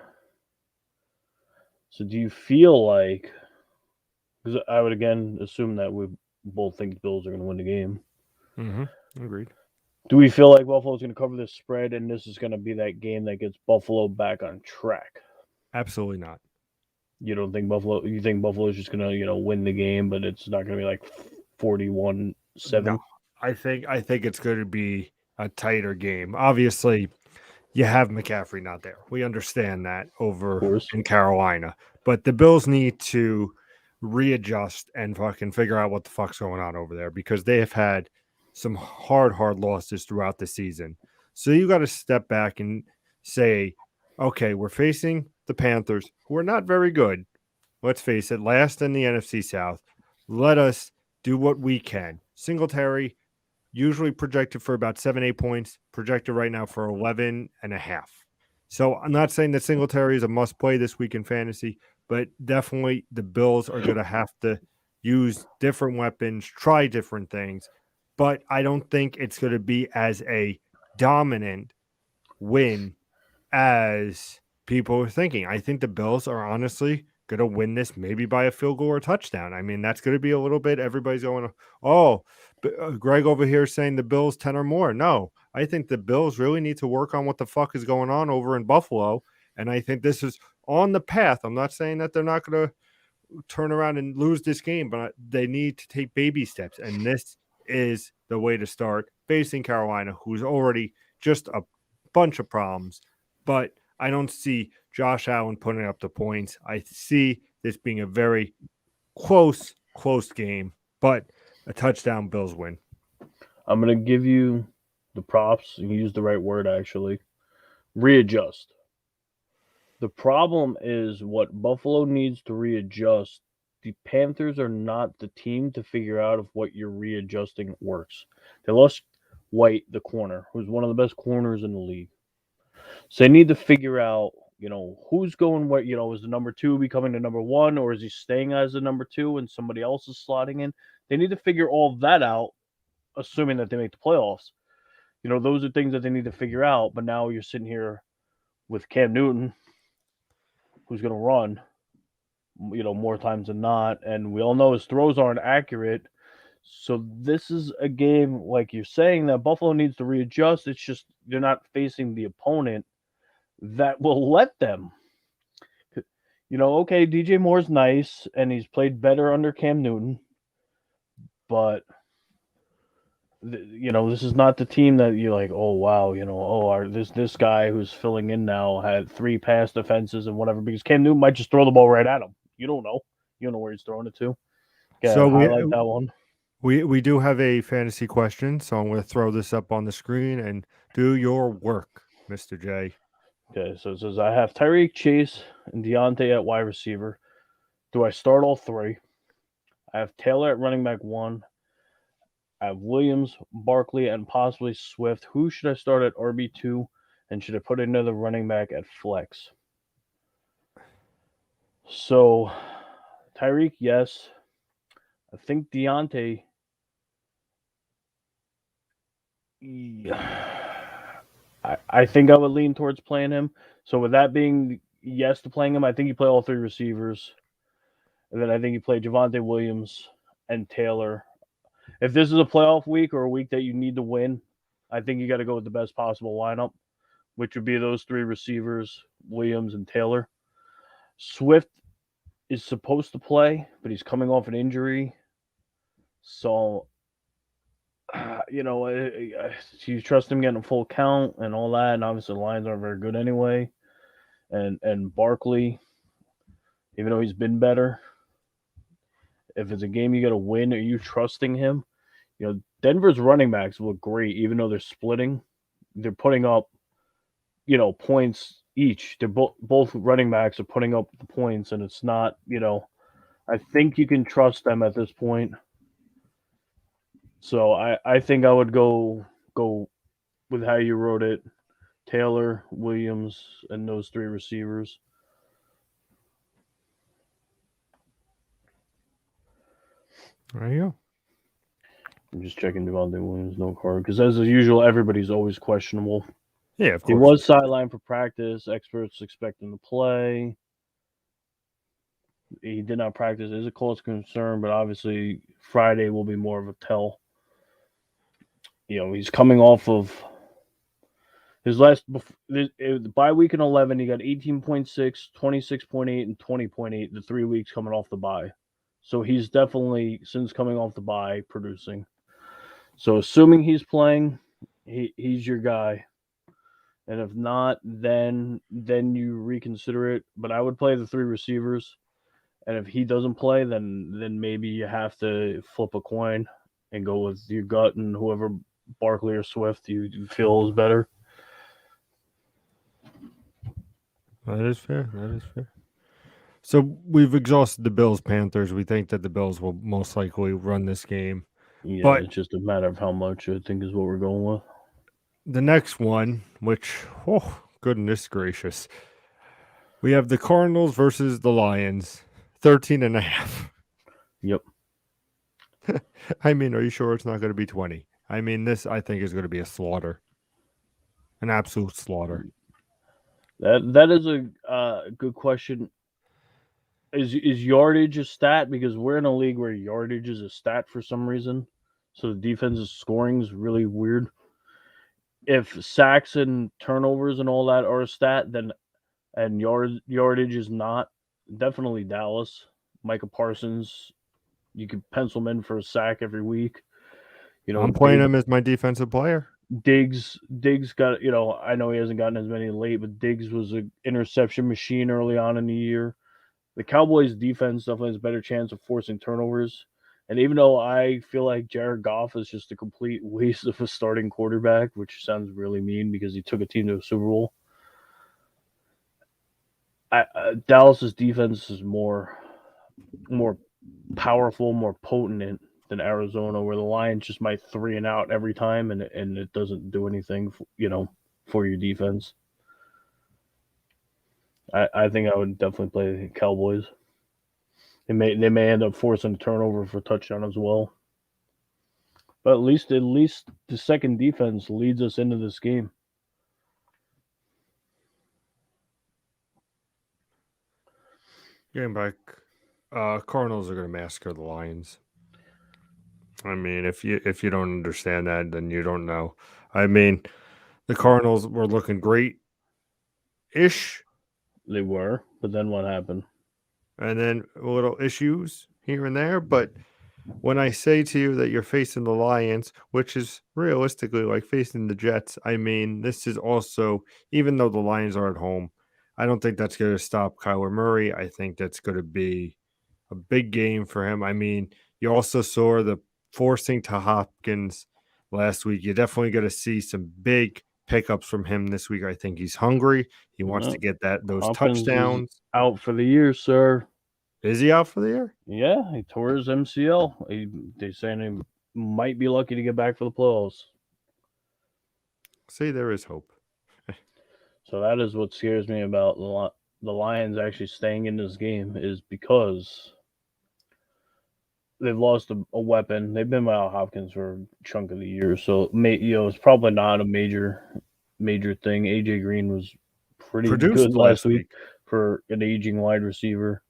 So do you feel like, because I would again assume that we both think the Bills are going to win the game. Agreed. Do we feel like Buffalo's going to cover this spread and this is going to be that game that gets Buffalo back on track? Absolutely not. You don't think Buffalo? You think Buffalo's just going to win the game, but it's not going to be like 41-7? No, I think it's going to be a tighter game. Obviously, you have McCaffrey not there. We understand that over in Carolina. But the Bills need to readjust and fucking figure out what the fuck's going on over there because they have had some hard losses throughout the season. So you got to step back and say, okay, we're facing the Panthers, who are not very good. Let's face it, last in the NFC South. Let us do what we can. Singletary, usually projected for about 7-8 points, projected right now for 11.5. So I'm not saying that Singletary is a must play this week in fantasy, but definitely the Bills are going to have to use different weapons, try different things. But I don't think it's going to be as a dominant win as people are thinking. I think the Bills are honestly going to win this maybe by a field goal or a touchdown. I mean, that's going to be a little bit, everybody's going, oh, Greg over here saying the Bills 10 or more. No, I think the Bills really need to work on what the fuck is going on over in Buffalo. And I think this is on the path. I'm not saying that they're not going to turn around and lose this game, but they need to take baby steps. And this is the way to start facing Carolina, who's already just a bunch of problems. But I don't see Josh Allen putting up the points. I see this being a very close game, but a touchdown Bills win. I'm going to give you the props. You used the right word actually. Readjust. The problem is what Buffalo needs to readjust. The Panthers are not the team to figure out if what you're readjusting works. They lost White, the corner, who's one of the best corners in the league. So they need to figure out, who's going what, is the number two becoming the number one, or is he staying as the number two and somebody else is slotting in? They need to figure all that out, assuming that they make the playoffs. Those are things that they need to figure out. But now you're sitting here with Cam Newton, who's going to run, more times than not. And we all know his throws aren't accurate. So this is a game, like you're saying, that Buffalo needs to readjust. It's just they're not facing the opponent that will let them. Okay, DJ Moore's nice, and he's played better under Cam Newton, but this is not the team that you're like, oh wow, this guy who's filling in now had 3 pass defenses and whatever, because Cam Newton might just throw the ball right at him. You don't know. You don't know where he's throwing it to. So Highlight that one. We do have a fantasy question, so I'm going to throw this up on the screen and do your work, Mr. J. Okay, so it says I have Tyreek, Chase, and Deontay at wide receiver. Do I start all 3? I have Taylor at running back 1. I have Williams, Barkley, and possibly Swift. Who should I start at RB2? And should I put another running back at flex? So, Tyreek, yes. I think Deontay. I think I would lean towards playing him. So, with that being yes to playing him, I think you play all 3 receivers. And then I think you play Javonte Williams and Taylor. If this is a playoff week or a week that you need to win, I think you got to go with the best possible lineup, which would be those 3 receivers, Williams and Taylor. Swift is supposed to play, but he's coming off an injury. So, you trust him getting a full count and all that. And obviously, the Lions aren't very good anyway. And Barkley, even though he's been better, if it's a game you got to win, are you trusting him? Denver's running backs look great, even though they're splitting. They're putting up, points each. They're both running backs are putting up the points, and it's not, I think you can trust them at this point. So I think I would go with how you wrote it: Taylor, Williams, and those 3 receivers. There you go. I'm just checking Devontae Williams, no card, because as usual, everybody's always questionable. Yeah, of course. He was sidelined for practice. Experts expect him to play. He did not practice. It is a close concern, but obviously Friday will be more of a tell. He's coming off of his last bye week in 11. He got 18.6, 26.8, and 20.8 the 3 weeks coming off the bye. So he's definitely, since coming off the bye, producing. So assuming he's playing, he's your guy. And if not, then you reconsider it. But I would play the 3 receivers. And if he doesn't play, then maybe you have to flip a coin and go with your gut and whoever, Barkley or Swift, you feel is better. That is fair. So we've exhausted the Bills-Panthers. We think that the Bills will most likely run this game. Yeah, but it's just a matter of how much, I think, is what we're going with. The next one, which, oh, goodness gracious. We have the Cardinals versus the Lions, 13.5. Yep. I mean, are you sure it's not going to be 20? I mean, this, I think, is going to be a slaughter. An absolute slaughter. That is a good question. Is yardage a stat? Because we're in a league where yardage is a stat for some reason. So the defense's scoring is really weird. If sacks and turnovers and all that are a stat, then and yardage is not, definitely Dallas. Micah Parsons, you could pencil him in for a sack every week. I'm playing him as my defensive player. Diggs got, I know he hasn't gotten as many late, but Diggs was an interception machine early on in the year. The Cowboys defense definitely has a better chance of forcing turnovers. And even though I feel like Jared Goff is just a complete waste of a starting quarterback, which sounds really mean because he took a team to a Super Bowl, Dallas's defense is more powerful, more potent than Arizona, where the Lions just might three and out every time, and it doesn't do anything, for your defense. I think I would definitely play the Cowboys. They may end up forcing a turnover for a touchdown as well. But at least the second defense leads us into this game. Getting back, Cardinals are going to massacre the Lions. I mean, if you don't understand that, then you don't know. I mean, the Cardinals were looking great ish, They were, but then what happened? and then little issues here and there. But when I say to you that you're facing the Lions, which is realistically like facing the Jets, I mean, this is also, even though the Lions are at home, I don't think that's going to stop Kyler Murray. I think that's going to be a big game for him. I mean, you also saw the forcing to Hopkins last week. You're definitely going to see some big pickups from him this week. I think he's hungry. He wants to No, get those Hopkins is touchdowns. out for the year, sir. Is he out for the year? Yeah, he tore his MCL. They're saying he might be lucky to get back for the playoffs. See, there is hope. So that is what scares me about the Lions actually staying in this game, is because they've lost a weapon. They've been without Hopkins for a chunk of the year, so it's probably not a major thing. AJ Green was pretty Produced good last last week week. for an aging wide receiver.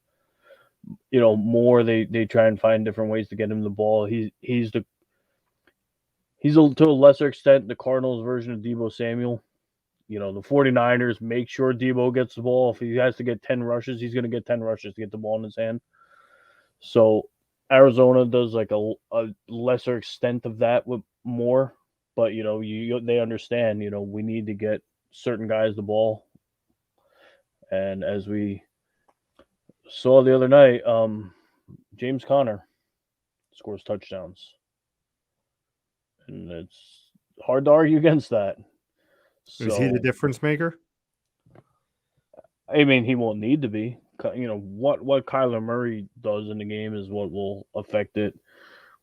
More they try and find different ways to get him the ball. To a lesser extent the Cardinals version of Debo Samuel. The 49ers make sure Debo gets the ball. If he has to get 10 rushes, he's going to get 10 rushes to get the ball in his hand. So Arizona does like a lesser extent of that with more, but they understand, we need to get certain guys the ball. And as we saw the other night, James Conner scores touchdowns. And it's hard to argue against that. Is he the So, difference maker? I mean, he won't need to be. What Kyler Murray does in the game is what will affect it.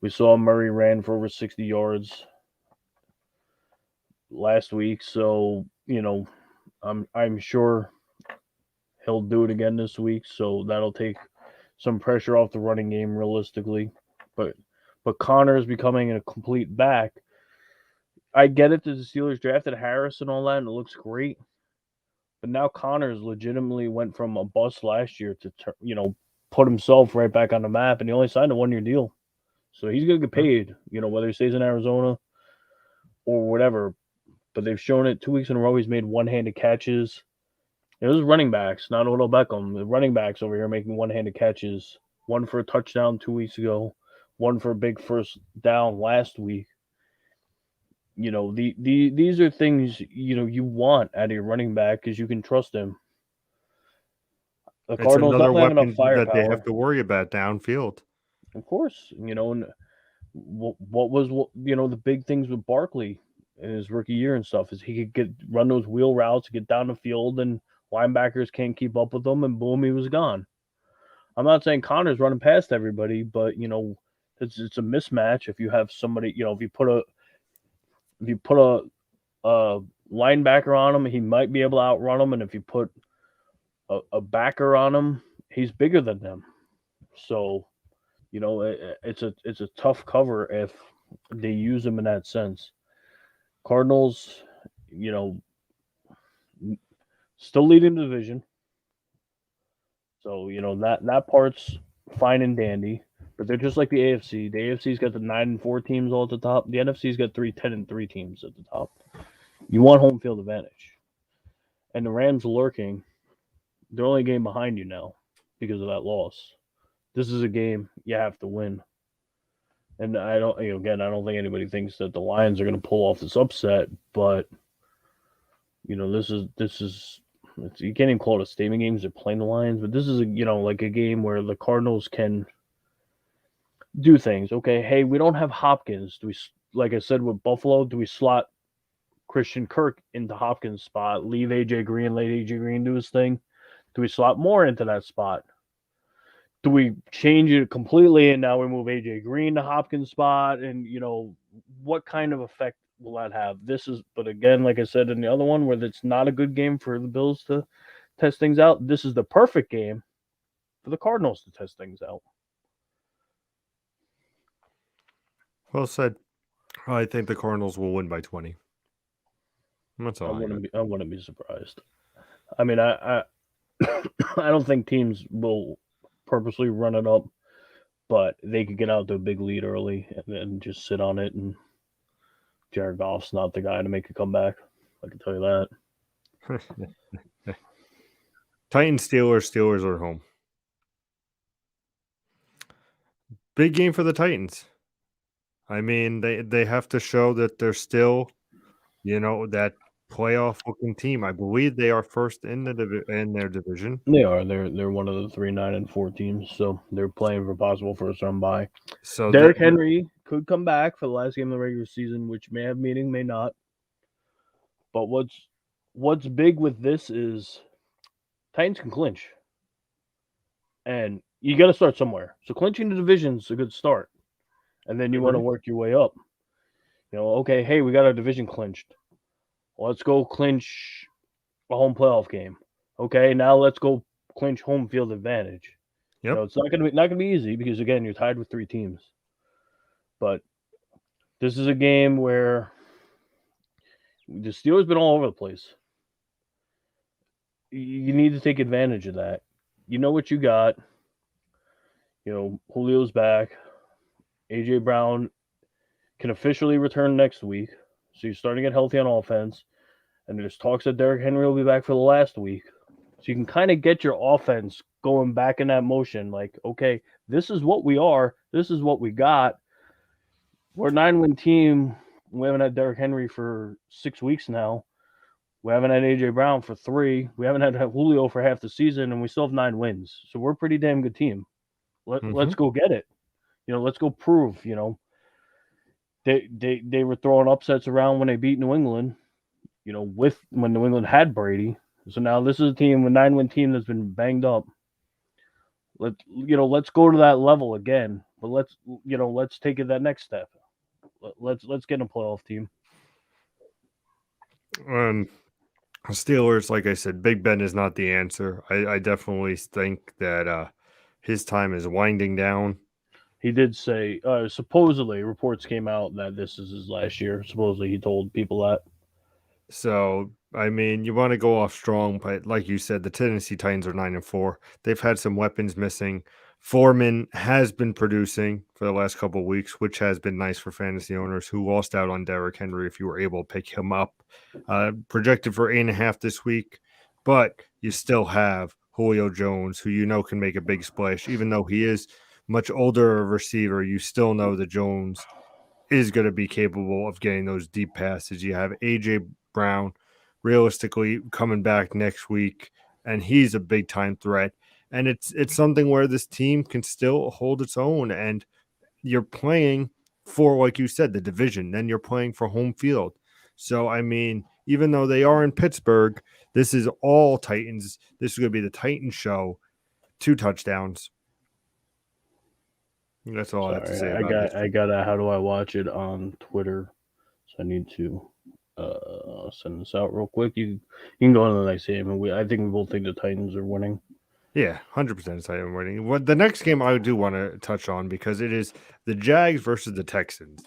We saw Murray ran for over 60 yards last week, so I'm sure he'll do it again this week. So that'll take some pressure off the running game realistically. But Connor is becoming a complete back. I get it that the Steelers drafted Harris and all that, and it looks great. But now Connors legitimately went from a bust last year to put himself right back on the map, and he only signed a 1-year deal, so he's gonna get paid. Whether he stays in Arizona or whatever. But they've shown it 2 weeks in a row. He's made one-handed catches. It was running backs, not Odell Beckham. The running backs over here making one-handed catches. One for a touchdown 2 weeks ago. One for a big first down last week. These are things you want out of your running back because you can trust him. The It's Cardinals another definitely have enough weapon that they have firepower, to worry about downfield. of course. And what was the big things with Barkley in his rookie year and stuff is he could run those wheel routes, get down the field, and linebackers can't keep up with him, and boom, he was gone. I'm not saying Connor's running past everybody, but it's a mismatch if you have somebody. If you put a linebacker on him, he might be able to outrun him, and if you put a backer on him, he's bigger than them. So it's a tough cover if they use him in that sense. Cardinals, you know, still leading the division, so that part's fine and dandy. But they're just like the AFC. The AFC's got the 9-4 teams all at the top. The NFC's got 3-10-3 teams at the top. You want home field advantage, and the Rams lurking. They're only a game behind you now because of that loss. This is a game you have to win. And I don't, again, I don't think anybody thinks that the Lions are going to pull off this upset, but this is you can't even call it a statement game because they're playing the Lions, but this is like a game where the Cardinals can do things. Okay, hey, we don't have Hopkins. Do we, like I said with Buffalo, do we slot Christian Kirk into Hopkins' spot, leave AJ Green, let AJ Green do his thing? Do we slot more into that spot? Do we change it completely and now we move AJ Green to Hopkins' spot? And what kind of effect will that have? But again, like I said in the other one, where it's not a good game for the Bills to test things out. This is the perfect game for the Cardinals to test things out. Well said. I think the Cardinals will win by 20. That's all I got. I wouldn't be surprised. I mean, I I don't think teams will purposely run it up, but they could get out to a big lead early and then just sit on it. And Jared Goff's not the guy to make a comeback. I can tell you that. Titans, Steelers are home. Big game for the Titans. I mean, they have to show that they're still, that playoff looking team. I believe they are first in their division. They are. They're one of the 3-9-4 teams, so they're playing for possible first round bye. So Derrick Henry could come back for the last game of the regular season, which may have meaning, may not. But what's big with this is Titans can clinch, and you got to start somewhere. So clinching the division's a good start, and then you want to work your way up. Okay, hey, we got our division clinched. Let's go clinch a home playoff game. Okay, now let's go clinch home field advantage. Yep. It's not gonna be easy because again you're tied with 3 teams. But this is a game where the Steelers been all over the place. You need to take advantage of that. You know what you got. Julio's back. AJ Brown can officially return next week. So you're starting to get healthy on offense. And there's talks that Derrick Henry will be back for the last week. So you can kind of get your offense going back in that motion. Like, okay, this is what we are. This is what we got. We're a 9-win team. We haven't had Derrick Henry for 6 weeks now. We haven't had AJ Brown for 3. We haven't had Julio for half the season, and we still have 9 wins. So we're a pretty damn good team. Let's go get it. Let's go prove. They were throwing upsets around when they beat New England. When New England had Brady. So now this is a team, a 9-win team that's been banged up. Let's go to that level again. But let's take it that next step. Let's get a playoff team. Steelers, like I said, Big Ben is not the answer. I definitely think that his time is winding down. He did say, supposedly, reports came out that this is his last year. Supposedly, he told people that. So, I mean, you want to go off strong, but like you said, the Tennessee Titans are 9-4. They've had some weapons missing. Foreman has been producing for the last couple of weeks, which has been nice for fantasy owners who lost out on Derrick Henry if you were able to pick him up. Projected for 8.5 this week, but you still have Julio Jones, who can make a big splash. Even though he is much older receiver, you still know that Jones is going to be capable of getting those deep passes. You have AJ Brown realistically coming back next week, and he's a big time threat. And it's something where this team can still hold its own, and you're playing for, like you said, the division. Then you're playing for home field. So, I mean, even though they are in Pittsburgh, this is all Titans. This is going to be the Titans show. 2 touchdowns. That's all I have to say about it. I got how do I watch it on Twitter? So I need to send this out real quick. You can go on to the next game, and I think we both think the Titans are winning. Yeah, 100% Titans winning. What the next game I do want to touch on because it is the Jags versus the Texans.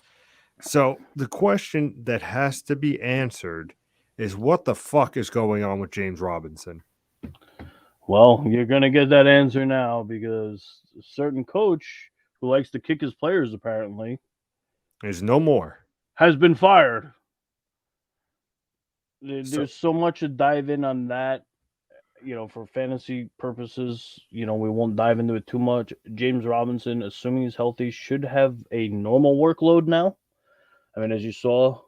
So the question that has to be answered is what the fuck is going on with James Robinson? Well, you're gonna get that answer now because a certain coach who likes to kick his players apparently is no more. Has been fired. There's so much to dive in on that. For fantasy purposes, we won't dive into it too much. James Robinson, assuming he's healthy, should have a normal workload now. I mean, as you saw,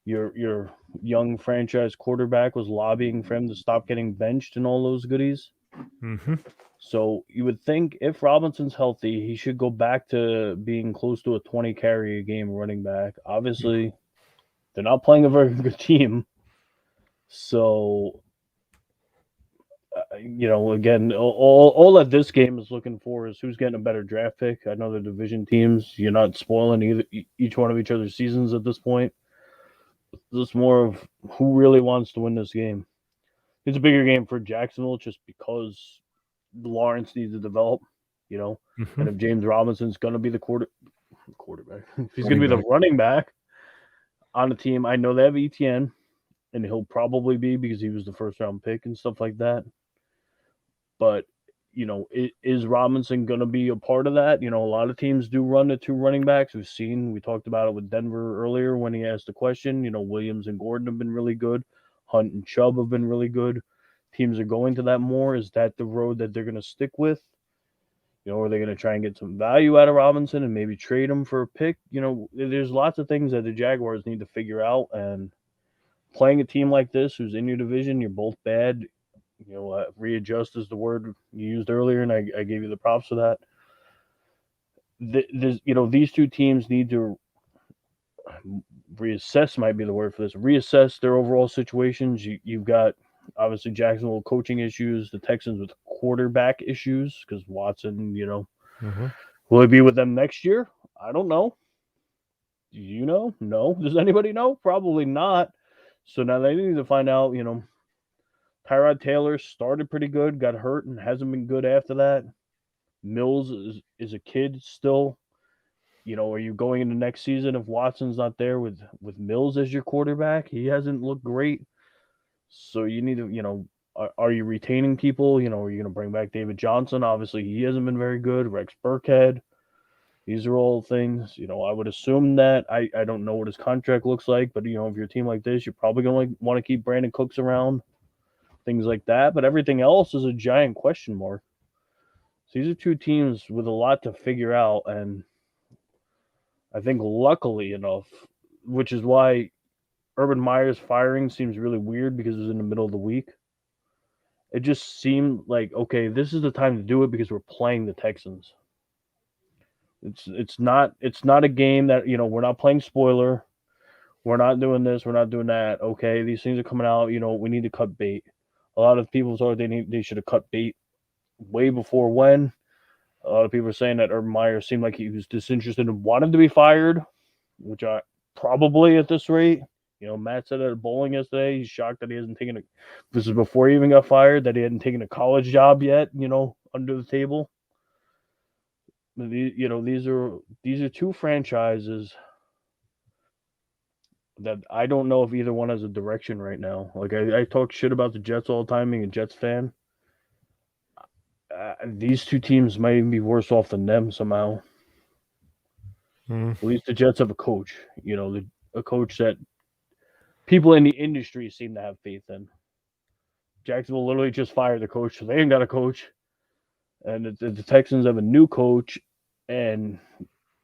your young franchise quarterback was lobbying for him to stop getting benched and all those goodies. Mm-hmm. So you would think if Robinson's healthy, he should go back to being close to a 20 carry a game running back. Obviously, they're not playing a very good team. So, again, all that this game is looking for is who's getting a better draft pick. I know the division teams, you're not spoiling each one of each other's seasons at this point. It's more of who really wants to win this game. It's a bigger game for Jacksonville just because Lawrence needs to develop, you know. Mm-hmm. And if James Robinson's going to be the quarterback, if he's going Running to be the back. running back on the team, I know they have ETN, and he'll probably be because he was the first round pick and stuff like that. But is Robinson going to be a part of that? A lot of teams do run the two running backs. We talked about it with Denver earlier when he asked the question. Williams and Gordon have been really good. Hunt and Chubb have been really good. Teams are going to that more. Is that the road that they're going to stick with? Are they going to try and get some value out of Robinson and maybe trade him for a pick? There's lots of things that the Jaguars need to figure out. And playing a team like this, who's in your division, you're both bad. Readjust is the word you used earlier, and I gave you the props for that. These two teams need to reassess, might be the word for this, reassess their overall situations. You've got, obviously, Jacksonville coaching issues, the Texans with quarterback issues, because Watson, Mm-hmm. will he be with them next year? I don't know. Do you know? No. Does anybody know? Probably not. So now they need to find out, Tyrod Taylor started pretty good, got hurt, and hasn't been good after that. Mills is a kid still. Are you going into next season if Watson's not there with Mills as your quarterback? He hasn't looked great. So you need to, are you retaining people? Are you going to bring back David Johnson? Obviously, he hasn't been very good. Rex Burkhead. These are all things, I would assume that. I don't know what his contract looks like, but, if you're a team like this, you're probably going to want to keep Brandon Cooks around, things like that. But everything else is a giant question mark. So these are two teams with a lot to figure out. And I think luckily enough, which is why Urban Meyer's firing seems really weird because it was in the middle of the week. It just seemed like, okay, this is the time to do it because we're playing the Texans. It's not a game that, we're not playing spoiler. We're not doing this, we're not doing that. Okay, these things are coming out, we need to cut bait. A lot of people thought they should have cut bait way before when. A lot of people are saying that Urban Meyer seemed like he was disinterested and wanted to be fired, which I probably at this rate. Matt said at a bowling yesterday, he's shocked that he hasn't taken this is before he even got fired, that he hadn't taken a college job yet, under the table. These are two franchises that I don't know if either one has a direction right now. Like I talk shit about the Jets all the time, being a Jets fan. These two teams might even be worse off than them somehow. Mm-hmm. At least the Jets have a coach, a coach that people in the industry seem to have faith in. Jacksonville literally just fired the coach, so they ain't got a coach. And the Texans have a new coach and,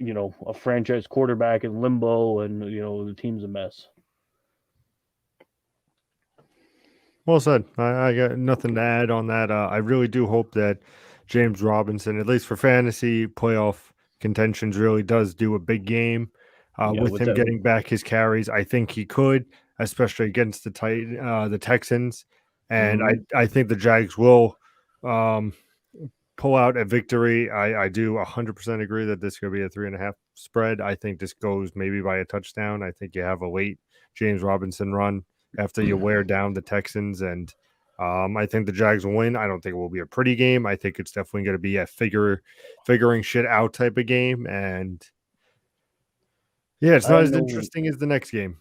a franchise quarterback in limbo, and, the team's a mess. Well said. I got nothing to add on that. I really do hope that James Robinson, at least for fantasy playoff contentions, really does do a big game. With with him that, getting back his carries, I think he could, especially against the Texans. And mhm. I think the Jags will pull out a victory. I do 100% agree that this is going to be a 3.5 spread. I think this goes maybe by a touchdown. I think you have a late James Robinson run after you wear down the Texans, and I think the Jags will win. I don't think it will be a pretty game. I think it's definitely going to be a figuring shit out type of game, and yeah, it's not as interesting as the next game.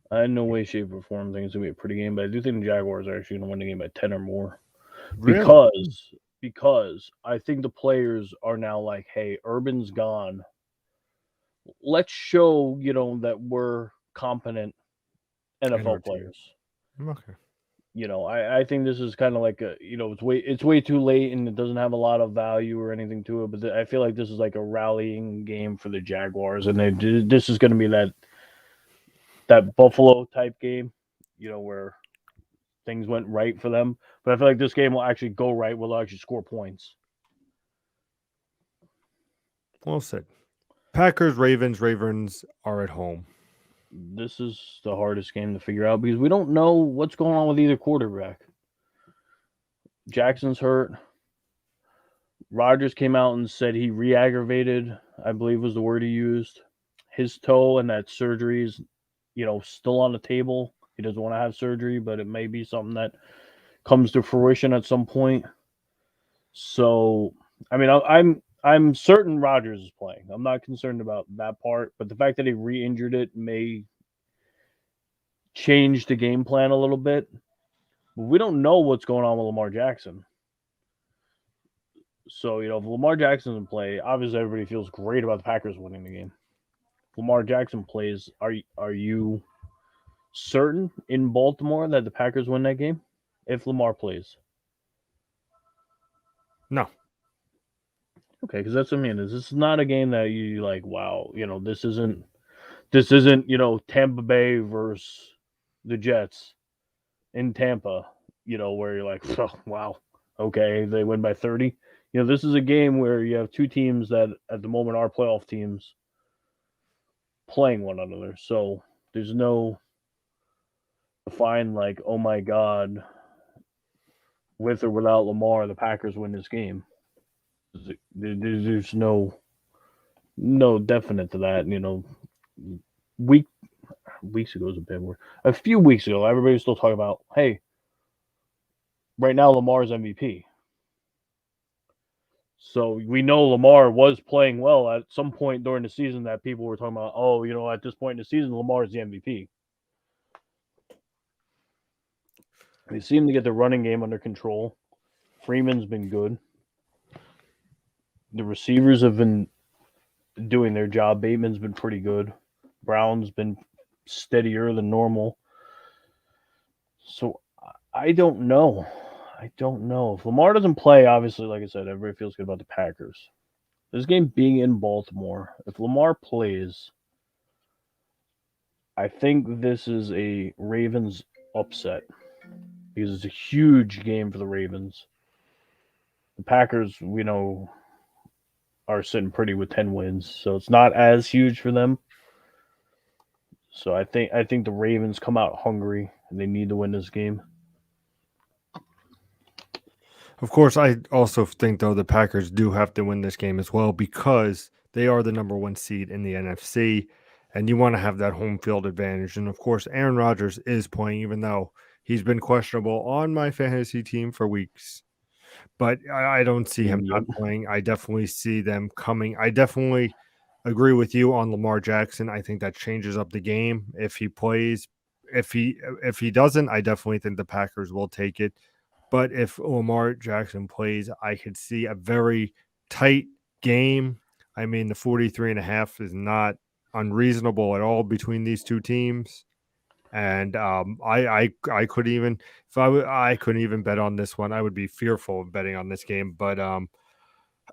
I in no way, shape, or form think it's gonna be a pretty game, but I do think the Jaguars are actually gonna win the game by 10 or more. Really? Because I think the players are now like, hey, Urban's gone. Let's show, that we're competent And our NFL team. players. Okay. I think this is kind of like it's way too late and it doesn't have a lot of value or anything to it. But I feel like this is like a rallying game for the Jaguars, and this is going to be that Buffalo type game, where things went right for them. But I feel like this game will actually go right. Will actually score points. Well said. Packers, Ravens. Ravens are at home. This is the hardest game to figure out because we don't know what's going on with either quarterback. Jackson's hurt. Rodgers came out and said he re-aggravated, I believe was the word he used, his toe, and that surgery is, still on the table. He doesn't want to have surgery, but it may be something that comes to fruition at some point. So, I mean, I'm certain Rodgers is playing. I'm not concerned about that part, but the fact that he re-injured it may change the game plan a little bit. But we don't know what's going on with Lamar Jackson. So, if Lamar Jackson's in play, obviously everybody feels great about the Packers winning the game. If Lamar Jackson plays, are you certain in Baltimore that the Packers win that game if Lamar plays? No. Okay, because that's what I mean. This is not a game that you like. Wow, this isn't Tampa Bay versus the Jets in Tampa. Where you're like, oh, wow, okay, they win by 30. This is a game where you have two teams that at the moment are playoff teams playing one another. So there's no define like, oh my god, with or without Lamar, the Packers win this game. There's no definite to that. Weeks ago is a bad word. A few weeks ago, everybody was still talking about, hey, right now Lamar's MVP. So we know Lamar was playing well at some point during the season that people were talking about, oh, at this point in the season, Lamar is the MVP. They seem to get the running game under control. Freeman's been good. The receivers have been doing their job. Bateman's been pretty good. Brown's been steadier than normal. So I don't know. If Lamar doesn't play, obviously, like I said, everybody feels good about the Packers. This game being in Baltimore, if Lamar plays, I think this is a Ravens upset because it's a huge game for the Ravens. The Packers, we know, are sitting pretty with 10 wins, so it's not as huge for them. So I think the Ravens come out hungry and they need to win this game. Of course, I also think, though, the Packers do have to win this game as well because they are the number one seed in the NFC, and you want to have that home field advantage. And, of course, Aaron Rodgers is playing, even though he's been questionable on my fantasy team for weeks. But I don't see him not playing. I definitely see them coming. I definitely agree with you on Lamar Jackson. I think that changes up the game if he plays. If he doesn't, I definitely think the Packers will take it. But if Lamar Jackson plays, I could see a very tight game. I mean, the 43.5 is not unreasonable at all between these two teams. And I could even I couldn't even bet on this one. I would be fearful of betting on this game. But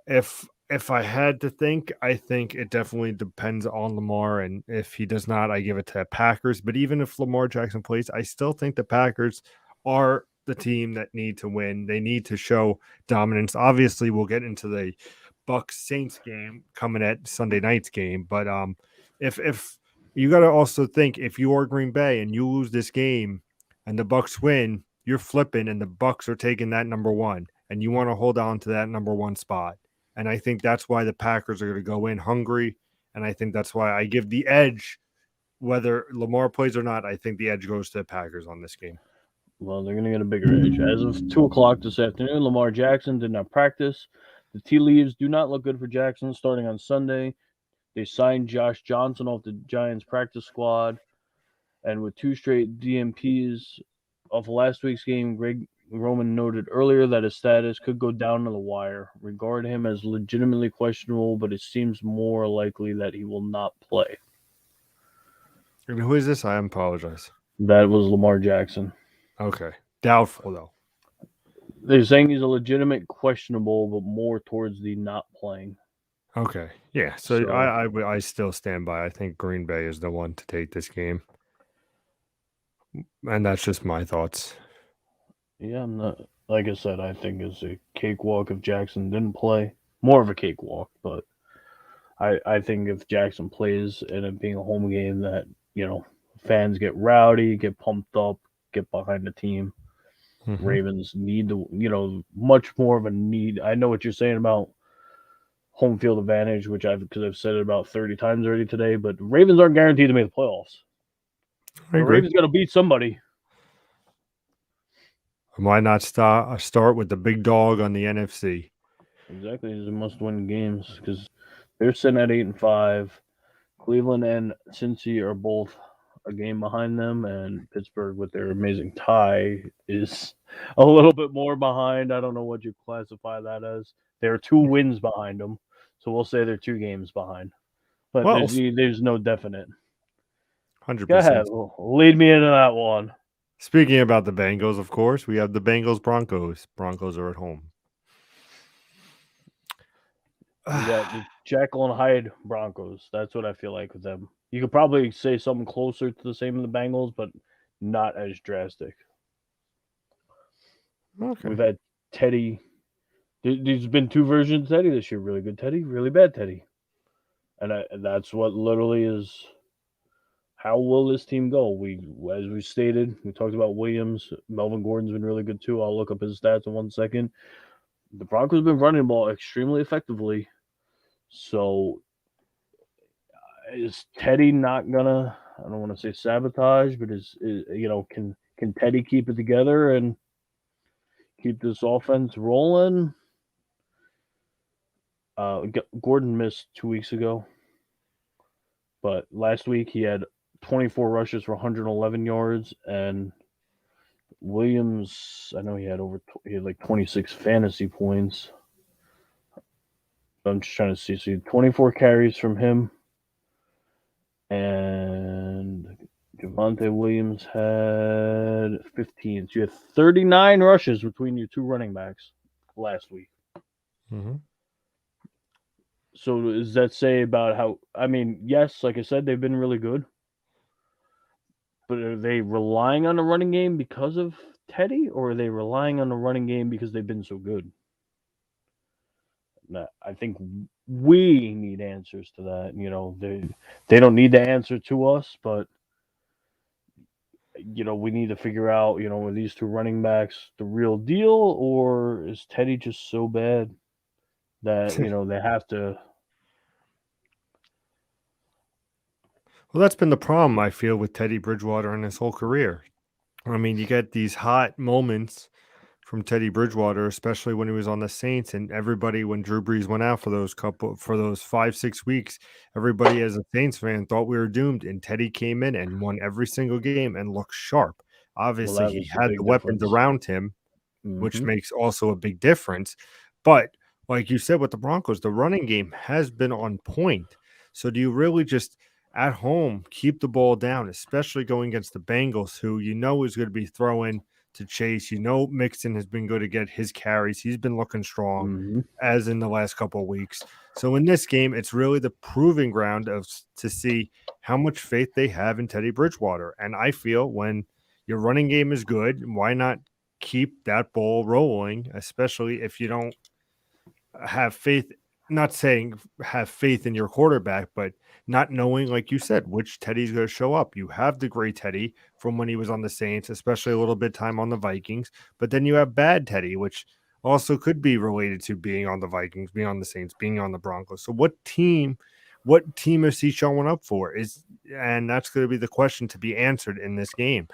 if I had to think, I think it definitely depends on Lamar. And if he does not, I give it to Packers. But even if Lamar Jackson plays, I still think the Packers are the team that need to win. They need to show dominance. Obviously, we'll get into the Bucks Saints game coming at Sunday night's game. But if you got to also think, if you are Green Bay and you lose this game and the Bucks win, you're flipping and the Bucks are taking that number one, and you want to hold on to that number one spot. And I think that's why the Packers are going to go in hungry. And I think that's why I give the edge, whether Lamar plays or not. I think the edge goes to the Packers on this game. Well, they're going to get a bigger edge. As of 2 o'clock this afternoon, Lamar Jackson did not practice. The tea leaves do not look good for Jackson starting on Sunday. They signed Josh Johnson off the Giants practice squad. And with 2 straight DMPs off last week's game, Greg Roman noted earlier that his status could go down to the wire. Regard him as legitimately questionable, but it seems more likely that he will not play. And who is this? I apologize. That was Lamar Jackson. Okay. Doubtful, though. They're saying he's a legitimate questionable, but more towards the not playing. Okay. Yeah. So I still stand by. I think Green Bay is the one to take this game. And that's just my thoughts. Yeah, I'm not. Like I said, I think it's a cakewalk if Jackson didn't play. More of a cakewalk, but I think if Jackson plays and it being a home game, that you know fans get rowdy, get pumped up, get behind the team. Mm-hmm. Ravens need to, much more of a need. I know what you're saying about home field advantage, which I've said it about 30 times already today. But Ravens aren't guaranteed to make the playoffs. I The agree. Ravens got to beat somebody. Why not start with the big dog on the NFC? Exactly, these are must-win games because they're sitting at 8-5. Cleveland and Cincy are both a game behind them, and Pittsburgh, with their amazing tie, is a little bit more behind. I don't know what you classify that as. They're 2 wins behind them, so we'll say they're 2 games behind. But Well, there's no definite. Go ahead, 100%. lead me into that one. Speaking about the Bengals, of course, we have the Bengals Broncos. Broncos are at home. You got the Jekyll and Hyde Broncos. That's what I feel like with them. You could probably say something closer to the same in the Bengals, but not as drastic. Okay. We've had Teddy. There's been 2 versions of Teddy this year. Really good Teddy, really bad Teddy. And that's what literally is how will this team go? As we stated, we talked about Williams. Melvin Gordon's been really good too. I'll look up his stats in 1 second. The Broncos have been running the ball extremely effectively. So is Teddy not gonna? I don't want to say sabotage, but can Teddy keep it together and keep this offense rolling? Gordon missed 2 weeks ago, but last week he had 24 rushes for 111 yards, and Williams, I know he had like 26 fantasy points. I'm just trying to see. So 24 carries from him, and Javonte Williams had 15. So you had 39 rushes between your 2 running backs last week. Mm-hmm. So does that say about how? I mean, yes, like I said, they've been really good, but are they relying on the running game because of Teddy, or are they relying on the running game because they've been so good? I think we need answers to that. They don't need the answer to us, but we need to figure out, are these 2 running backs the real deal, or is Teddy just so bad that they have to? Well, that's been the problem I feel with Teddy Bridgewater in his whole career. I mean, you get these hot moments from Teddy Bridgewater, especially when he was on the Saints, and everybody when Drew Brees went out for those 5-6 weeks, everybody as a Saints fan thought we were doomed, and Teddy came in and won every single game and looked sharp. Well, Obviously, that he was the had the big weapons difference. around him, which Hmm. makes also a big difference. But like you said with the Broncos, the running game has been on point. So do you really just at home keep the ball down, especially going against the Bengals, who you know is going to be throwing to Chase? You know Mixon has been good to get his carries. He's been looking strong Hmm. as in the last couple of weeks. So in this game, it's really the proving ground of to see how much faith they have in Teddy Bridgewater. And I feel when your running game is good, why not keep that ball rolling, especially if you don't have faith, not saying have faith in your quarterback, but not knowing, like you said, which Teddy's going to show up. You have the great Teddy from when he was on the Saints, especially a little bit time on the Vikings, but then you have bad Teddy, which also could be related to being on the Vikings, being on the Saints, being on the Broncos. So what team is he showing up for? And that's going to be the question to be answered in this game.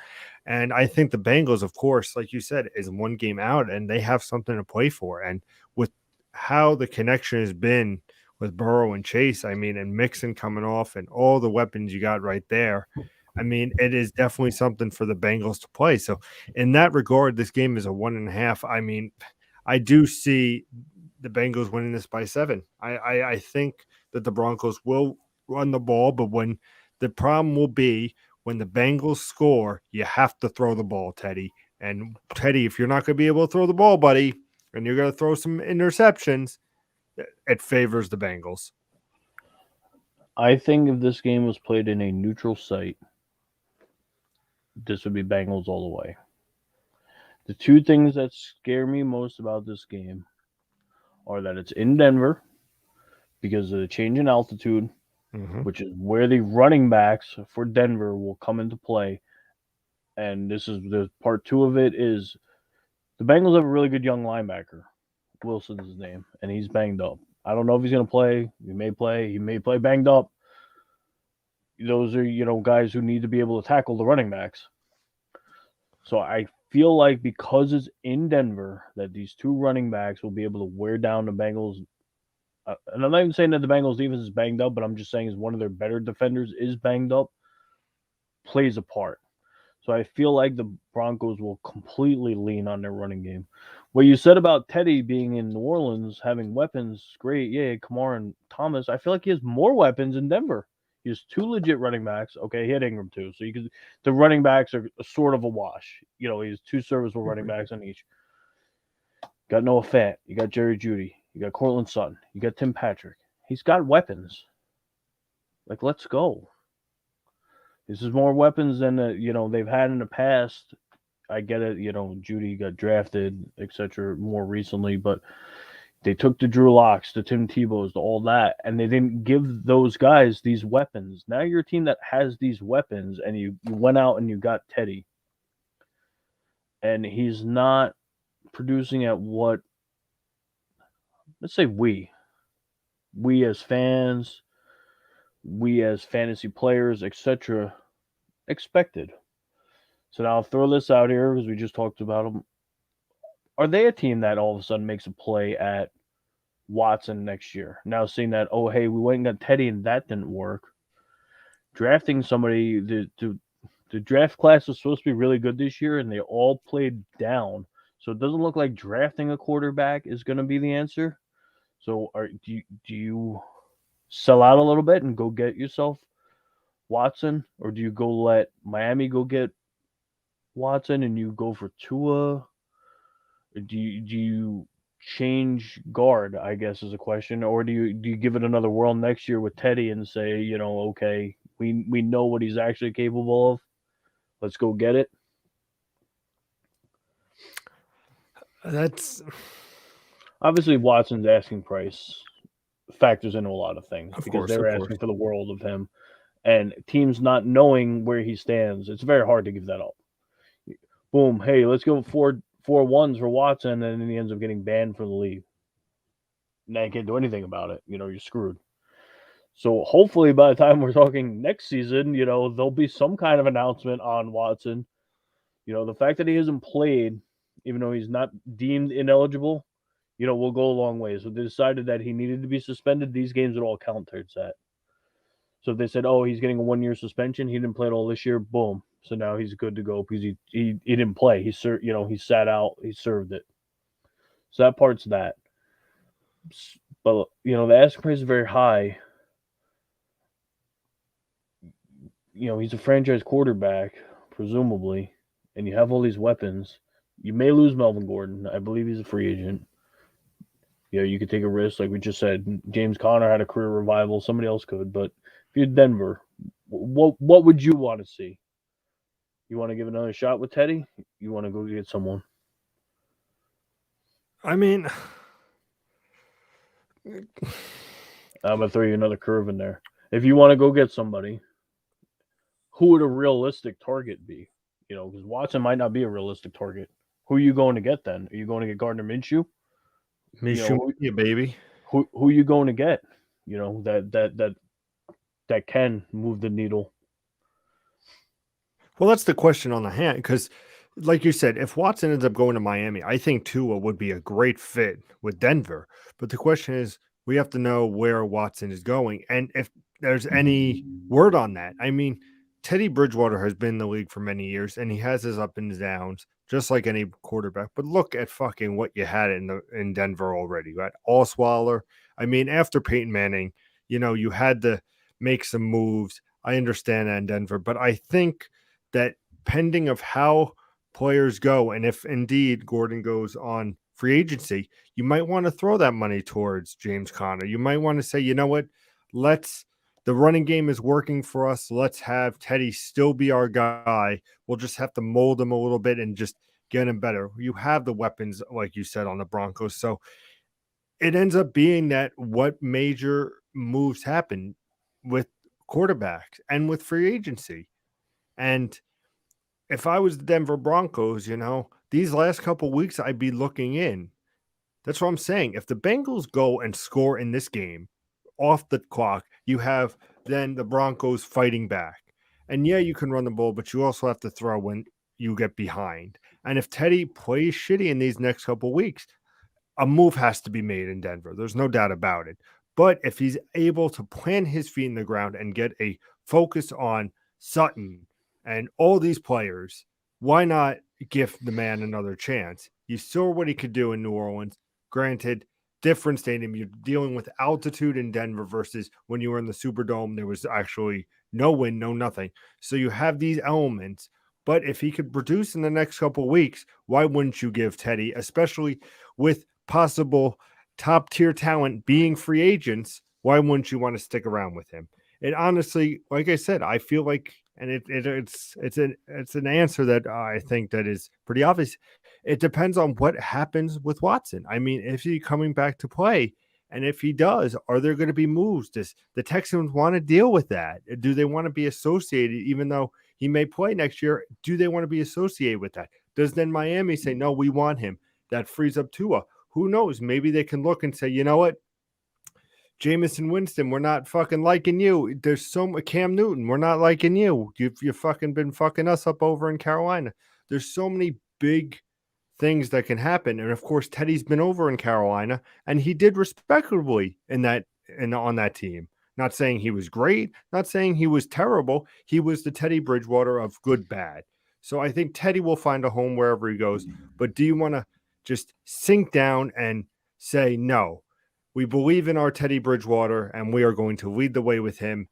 And I think the Bengals, of course, like you said, is 1 game out and they have something to play for. And with how the connection has been with Burrow and Chase, I mean, and Mixon coming off and all the weapons you got right there. I mean, it is definitely something for the Bengals to play. So, in that regard, this game is a 1.5. I mean, I do see the Bengals winning this by 7. I think that the Broncos will run the ball, but when the problem will be when the Bengals score, you have to throw the ball, Teddy. And Teddy, if you're not going to be able to throw the ball, buddy, and you're going to throw some interceptions, it favors the Bengals. I think if this game was played in a neutral site, this would be Bengals all the way. The two things that scare me most about this game are that it's in Denver because of the change in altitude, Mm-hmm. which is where the running backs for Denver will come into play. And this is the part two of it is the Bengals have a really good young linebacker. Wilson's his name, and he's banged up. I don't know if he's going to play. He may play. He may play banged up. Those are, guys who need to be able to tackle the running backs. So I feel like because it's in Denver, that these two running backs will be able to wear down the Bengals. And I'm not even saying that the Bengals defense is banged up, but I'm just saying is one of their better defenders is banged up, plays a part. So I feel like the Broncos will completely lean on their running game. What you said about Teddy being in New Orleans, having weapons, great. Yeah, Kamara and Thomas. I feel like he has more weapons in Denver. He has two legit running backs. Okay, he had Ingram too. So the running backs are sort of a wash. He has two serviceable running backs on each. Got Noah Fant. You got Jerry Jeudy. You got Cortland Sutton. You got Tim Patrick. He's got weapons. Like, let's go. This is more weapons than they've had in the past. I get it. Judy got drafted, etc. more recently, but they took the Drew Locks, the Tim Tebows, the all that, and they didn't give those guys these weapons. Now you're a team that has these weapons, and you went out and you got Teddy, and he's not producing at what, let's say we as fans, we as fantasy players, etc. expected. So now I'll throw this out here because we just talked about them. Are they a team that all of a sudden makes a play at Watson next year? Now seeing that, oh hey, we went and got Teddy and that didn't work. Drafting somebody, the draft class was supposed to be really good this year, and they all played down. So it doesn't look like drafting a quarterback is going to be the answer. So do you sell out a little bit and go get yourself Watson, or do you go let Miami go get Watson and you go for Tua? Do you change guard? I guess is a question, or do you give it another whirl next year with Teddy and say, okay, we know what he's actually capable of. Let's go get it. That's Obviously, Watson's asking price factors into a lot of things because of they're course. asking for the world of him, and teams not knowing where he stands. It's very hard to give that up. Boom, hey, let's go 4-1s for Watson, and then he ends up getting banned from the league. Now you can't do anything about it. You're screwed. So hopefully by the time we're talking next season, there'll be some kind of announcement on Watson. The fact that he hasn't played, even though he's not deemed ineligible, will go a long way. So they decided that he needed to be suspended. These games would all count towards that. So if they said, oh, he's getting a 1-year suspension, he didn't play at all this year, boom. So now he's good to go because he didn't play. He sat out, he served it. So that part's that. But the asking price is very high. He's a franchise quarterback, presumably, and you have all these weapons. You may lose Melvin Gordon. I believe he's a free agent. You could take a risk, like we just said. James Conner had a career revival. Somebody else could, but if you're Denver, what would you want to see? You want to give another shot with Teddy? You want to go get someone? I mean, I'm gonna throw you another curve in there. If you want to go get somebody, who would a realistic target be? Because Watson might not be a realistic target. Who are you going to get then? Are you going to get Gardner Minshew? Minshew, baby. Who are you going to get? That can move the needle. Well, that's the question on the hand because, like you said, if Watson ends up going to Miami, I think Tua would be a great fit with Denver. But the question is, we have to know where Watson is going and if there's any word on that. I mean, Teddy Bridgewater has been in the league for many years and he has his up and downs, just like any quarterback. But look at fucking what you had in Denver already. You had Osweiler. I mean, after Peyton Manning, you had to make some moves. I understand that in Denver, but I think that pending of how players go, and if indeed Gordon goes on free agency, you might want to throw that money towards James Conner. You might want to say, you know what, the running game is working for us. Let's have Teddy still be our guy. We'll just have to mold him a little bit and just getting better. You have the weapons, like you said, on the Broncos. So it ends up being that what major moves happen with quarterbacks and with free agency. And if I was the Denver Broncos, these last couple weeks, I'd be looking in. That's what I'm saying. If the Bengals go and score in this game off the clock, you have then the Broncos fighting back. And yeah, you can run the ball, but you also have to throw when you get behind. And if Teddy plays shitty in these next couple weeks, a move has to be made in Denver. There's no doubt about it. But if he's able to plant his feet in the ground and get a focus on Sutton and all these players, why not give the man another chance? You saw what he could do in New Orleans. Granted, different stadium. You're dealing with altitude in Denver versus when you were in the Superdome, there was actually no wind, no nothing. So you have these elements. But if he could produce in the next couple of weeks, why wouldn't you give Teddy, especially with possible top tier talent being free agents? Why wouldn't you want to stick around with him? And honestly, like I said, I feel like, and it's an answer that I think that is pretty obvious. It depends on what happens with Watson. I mean, if he's coming back to play, and if he does, are there going to be moves? Does the Texans want to deal with that? Do they want to be associated, even though he may play next year? Do they want to be associated with that? Does then Miami say, no, we want him? That frees up Tua. Who knows? Maybe they can look and say, you know what? Jameson Winston, we're not fucking liking you. There's Cam Newton, we're not liking you. You've fucking been fucking us up over in Carolina. There's so many big things that can happen. And of course, Teddy's been over in Carolina and he did respectably on that team. Not saying he was great, not saying he was terrible. He was the Teddy Bridgewater of good, bad. So I think Teddy will find a home wherever he goes. But do you want to just sink down and say, no, we believe in our Teddy Bridgewater and we are going to lead the way with him?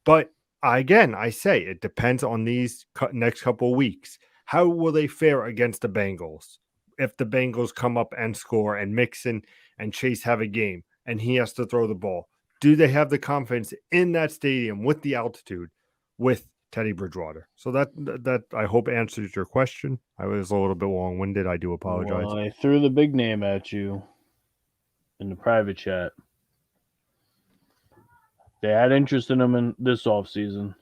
But again, I say it depends on these next couple of weeks. How will they fare against the Bengals? If the Bengals come up and score and Mixon and Chase have a game and he has to throw the ball, do they have the confidence in that stadium with the altitude with Teddy Bridgewater? So that I hope answers your question. I was a little bit long-winded. I do apologize. Well, I threw the big name at you in the private chat. They had interest in him in this offseason.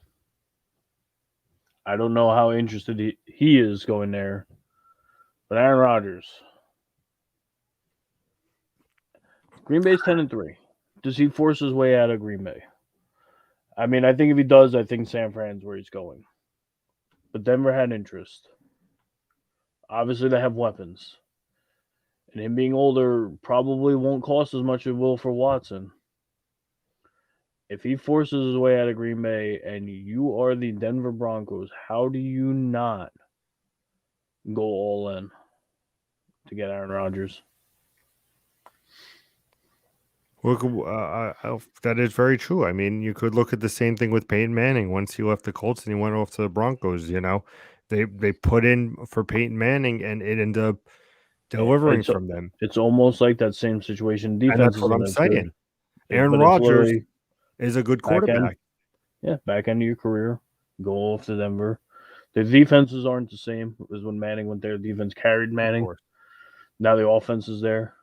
I don't know how interested he is going there. But Aaron Rodgers. Green Bay's 10-3. Does he force his way out of Green Bay? I mean, I think if he does, I think San Fran's where he's going. But Denver had interest. Obviously, they have weapons. And him being older probably won't cost as much as it will for Watson. If he forces his way out of Green Bay and you are the Denver Broncos, how do you not go all in to get Aaron Rodgers? Look, that is very true. I mean, you could look at the same thing with Peyton Manning. Once he left the Colts and he went off to the Broncos, they put in for Peyton Manning and it ended up delivering from them. It's almost like that same situation. Defense, and that's what I'm saying. Aaron Rodgers is a good quarterback. Back end of your career, go off to Denver. The defenses aren't the same as when Manning went there. The defense carried Manning. Now the offense is there.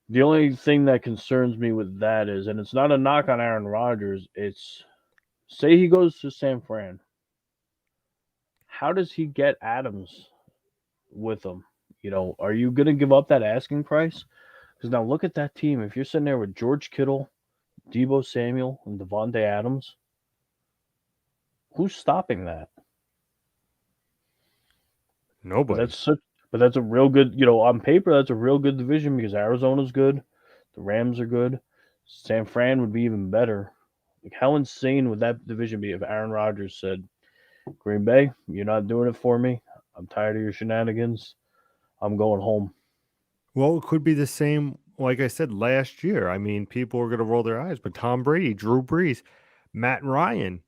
The only thing that concerns me with that is, and it's not a knock on Aaron Rodgers, it's say he goes to San Fran. How does he get Adams with him? Are you going to give up that asking price? Because now look at that team. If you're sitting there with George Kittle, Deebo Samuel, and Devontae Adams, who's stopping that? Nobody. But that's a real good, on paper, that's a real good division because Arizona's good. The Rams are good. San Fran would be even better. Like, how insane would that division be if Aaron Rodgers said, Green Bay, you're not doing it for me. I'm tired of your shenanigans. I'm going home. Well, it could be the same, like I said, last year. I mean, people are going to roll their eyes, but Tom Brady, Drew Brees, Matt Ryan,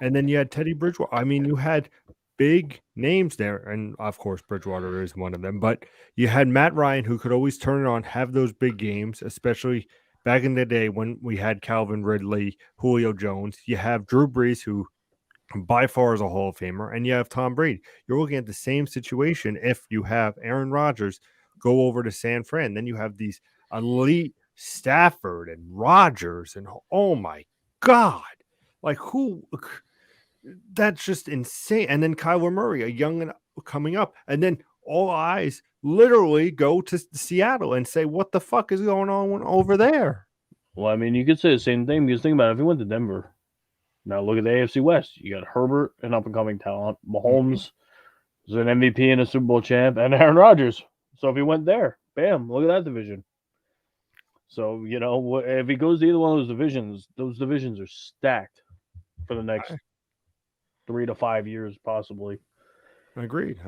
and then you had Teddy Bridgewater. I mean, you had big names there, and of course, Bridgewater is one of them, but you had Matt Ryan who could always turn it on, have those big games, especially back in the day when we had Calvin Ridley, Julio Jones. You have Drew Brees who by far is a Hall of Famer, and you have Tom Brady. You're looking at the same situation if you have Aaron Rodgers go over to San Fran. Then you have these elite Stafford and Rodgers, and oh my God, like who? That's just insane. And then Kyler Murray, a young and coming up, and then all eyes literally go to Seattle and say, "What the fuck is going on over there?" Well, I mean, you could say the same thing because think about it. If you went to Denver, now look at the AFC West. You got Herbert, an up and coming talent. Mahomes is an MVP and a Super Bowl champ, and Aaron Rodgers. So if he went there, bam, look at that division. So if he goes to either one of those divisions are stacked for the next 3 to 5 years, possibly. Agreed.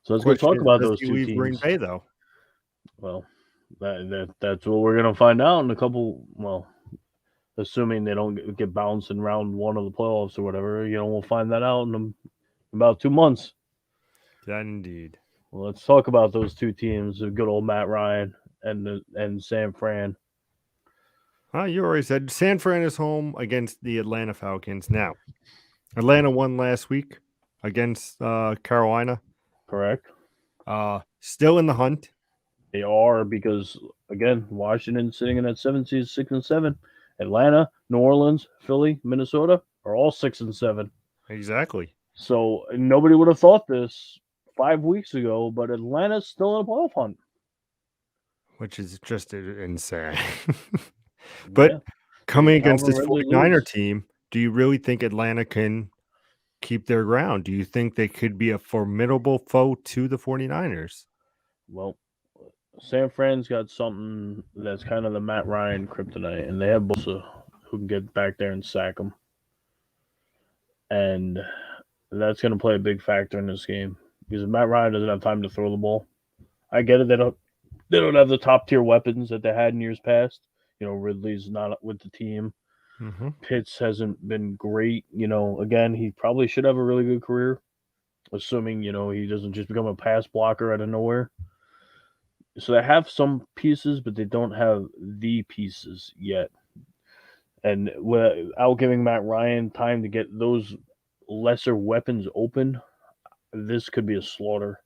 So let's go talk about those he two leave teams. Green Bay though? Well, that's what we're gonna find out in a couple. Well, assuming they don't get bounced in round 1 of the playoffs or whatever, we'll find that out in about 2 months. Indeed. Well, let's talk about those two teams: the good old Matt Ryan and San Fran. You already said San Fran is home against the Atlanta Falcons. Now, Atlanta won last week against Carolina. Correct. Still in the hunt. They are because again, Washington sitting in that 7 seed, 6-7. Atlanta, New Orleans, Philly, Minnesota are all 6-7. Exactly. So nobody would have thought this 5 weeks ago, but Atlanta's still in a playoff hunt, which is just insane. But yeah. coming against this 49er team, do you really think Atlanta can keep their ground? Do you think they could be a formidable foe to the 49ers? Well, San Fran's got something that's kind of the Matt Ryan kryptonite, and they have Bosa who can get back there and sack them. And that's going to play a big factor in this game because Matt Ryan doesn't have time to throw the ball. I get it; they don't have the top tier weapons that they had in years past. Ridley's not with the team. Mm-hmm. Pitts hasn't been great. Again, he probably should have a really good career, assuming he doesn't just become a pass blocker out of nowhere. So they have some pieces, but they don't have the pieces yet. And without giving Matt Ryan time to get those lesser weapons open, this could be a slaughter.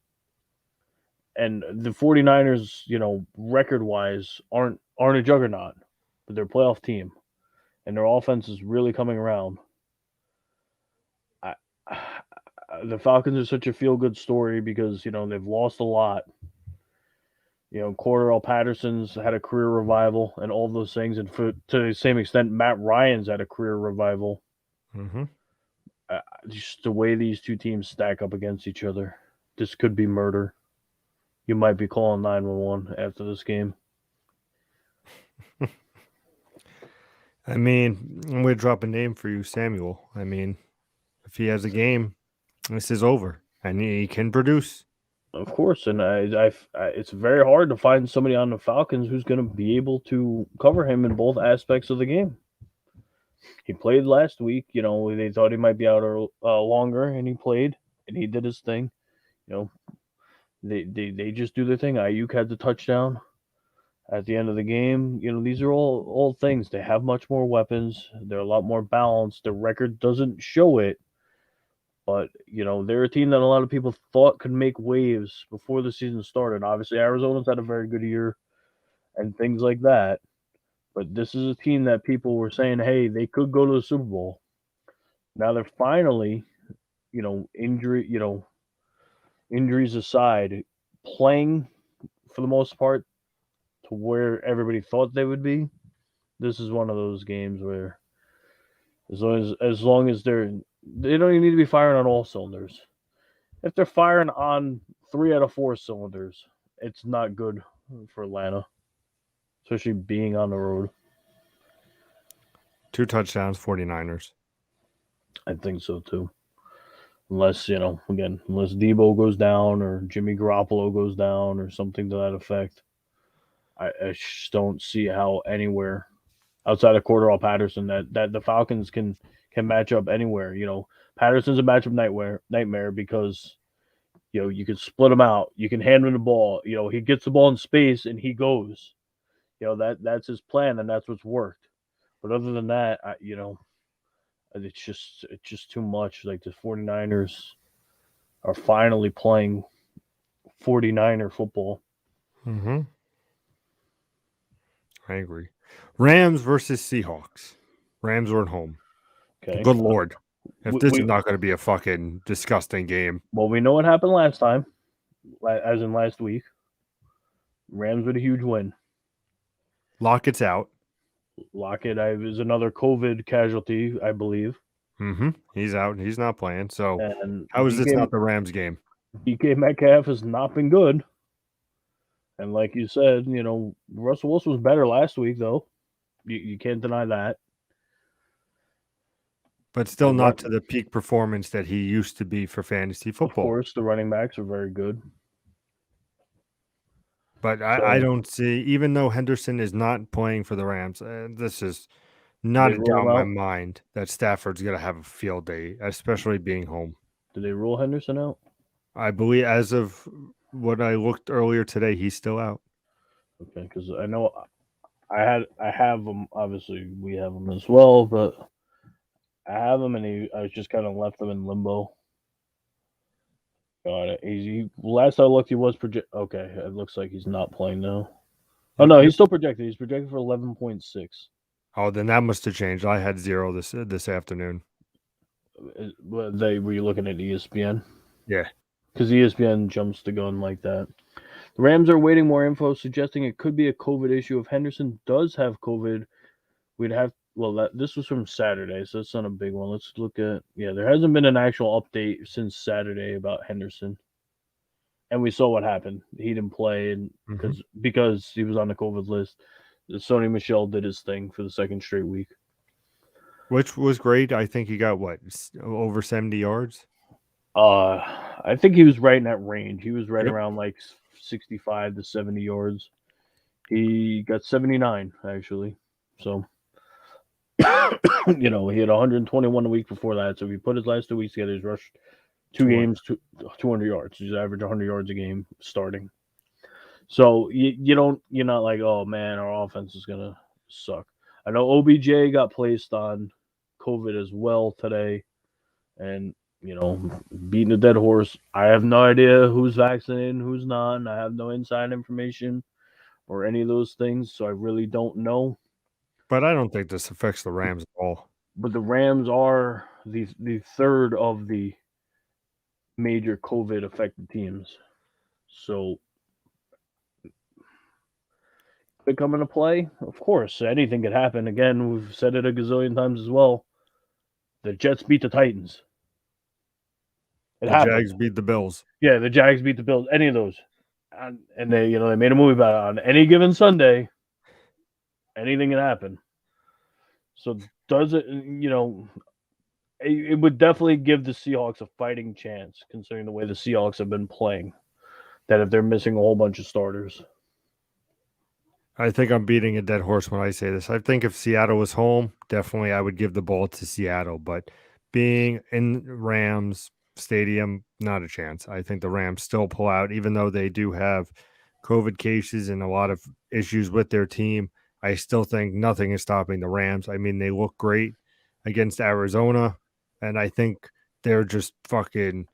And the 49ers, record-wise, aren't a juggernaut, but they're a playoff team. And their offense is really coming around. The Falcons are such a feel-good story because, they've lost a lot. Cordell Patterson's had a career revival and all those things. And to the same extent, Matt Ryan's had a career revival. Mm-hmm. Just the way these two teams stack up against each other, this could be murder. You might be calling 911 after this game. I mean, I'm going to drop a name for you, Samuel. I mean, if he has a game, this is over, and he can produce. Of course, and it's very hard to find somebody on the Falcons who's going to be able to cover him in both aspects of the game. He played last week. They thought he might be out longer, and he played, and he did his thing. They just do their thing. Ayuk had the touchdown at the end of the game. These are all things. They have much more weapons. They're a lot more balanced. The record doesn't show it. But, they're a team that a lot of people thought could make waves before the season started. Obviously, Arizona's had a very good year and things like that. But this is a team that people were saying, hey, they could go to the Super Bowl. Now they're finally, injuries aside, playing for the most part to where everybody thought they would be. This is one of those games where as long as they don't even need to be firing on all cylinders. If they're firing on 3 out of 4 cylinders, it's not good for Atlanta, especially being on the road. 2 touchdowns, 49ers. I think so too. Unless, unless Debo goes down or Jimmy Garoppolo goes down or something to that effect. I just don't see how anywhere outside of Cordell Patterson that the Falcons can match up anywhere. Patterson's a matchup nightmare because you can split him out. You can hand him the ball. He gets the ball in space and he goes. That's his plan and that's what's worked. But other than that, It's just too much. Like the 49ers are finally playing 49er football. Mm-hmm. I agree. Rams versus Seahawks. Rams are at home. Okay. Good Lord. If We, this is we not going to be a fucking disgusting game. well, we know what happened last time, as in last week. Rams with a huge win. Lockett's out. Lockett is another COVID casualty, I believe. Mm-hmm. He's out. He's not playing. So And how is this not the Rams game? DK Metcalf has not been good. And like you said, Russell Wilson was better last week, though. You can't deny that. But still The not run, to the peak performance that he used to be for fantasy of football. course, the running backs are very good. But I don't see, even though Henderson is not playing for the Rams, this is not a doubt in my mind that Stafford's going to have a field day, especially being home. Did they rule Henderson out? I believe, as of what I looked earlier today, he's still out. Okay, because I know I have him. Obviously, we have him as well, but I have him, and I was just kind of left him in limbo. Got it. Last I looked, he was project. Okay, it looks like he's not playing now. Oh no, he's still projected. He's projected for 11.6. Oh, then that must have changed. I had 0 this afternoon. Were you looking at ESPN? Yeah. Because ESPN jumps the gun like that. The Rams are awaiting more info, suggesting it could be a COVID issue. If Henderson does have COVID, we'd have. Well, this was from Saturday, so it's not a big one. Let's look at. Yeah, there hasn't been an actual update since Saturday about Henderson, and we saw what happened. He didn't play, and because he was on the COVID list. Sony Michel did his thing for the second straight week, which was great. I think he got over 70 yards. I think he was right in that range. He was right around like 65 to 70 yards. He got 79 actually. So, he had 121 a week before that. So if you put his last 2 weeks together, he's rushed 2 games, 200 yards. He's averaged 100 yards a game starting. So you're not like, oh man, our offense is gonna suck. I know OBJ got placed on COVID as well today, and beating a dead horse. I have no idea who's vaccinated and who's not. And I have no inside information or any of those things, so I really don't know. But I don't think this affects the Rams at all. But the Rams are the third of the major COVID affected teams, so they come into play. Of course, anything could happen. Again, we've said it a gazillion times as well. The Jets beat the Titans. The Jags beat the Bills. Yeah, the Jags beat the Bills. Any of those, and they they made a movie about it. On any given Sunday, anything can happen. So does it? It would definitely give the Seahawks a fighting chance, considering the way the Seahawks have been playing. That if they're missing a whole bunch of starters. I think I'm beating a dead horse when I say this. I think if Seattle was home, definitely I would give the ball to Seattle. But being in Rams Stadium, not a chance. I think the Rams still pull out, even though they do have COVID cases and a lot of issues with their team. I still think nothing is stopping the Rams. I mean, they look great against Arizona, and I think they're just fucking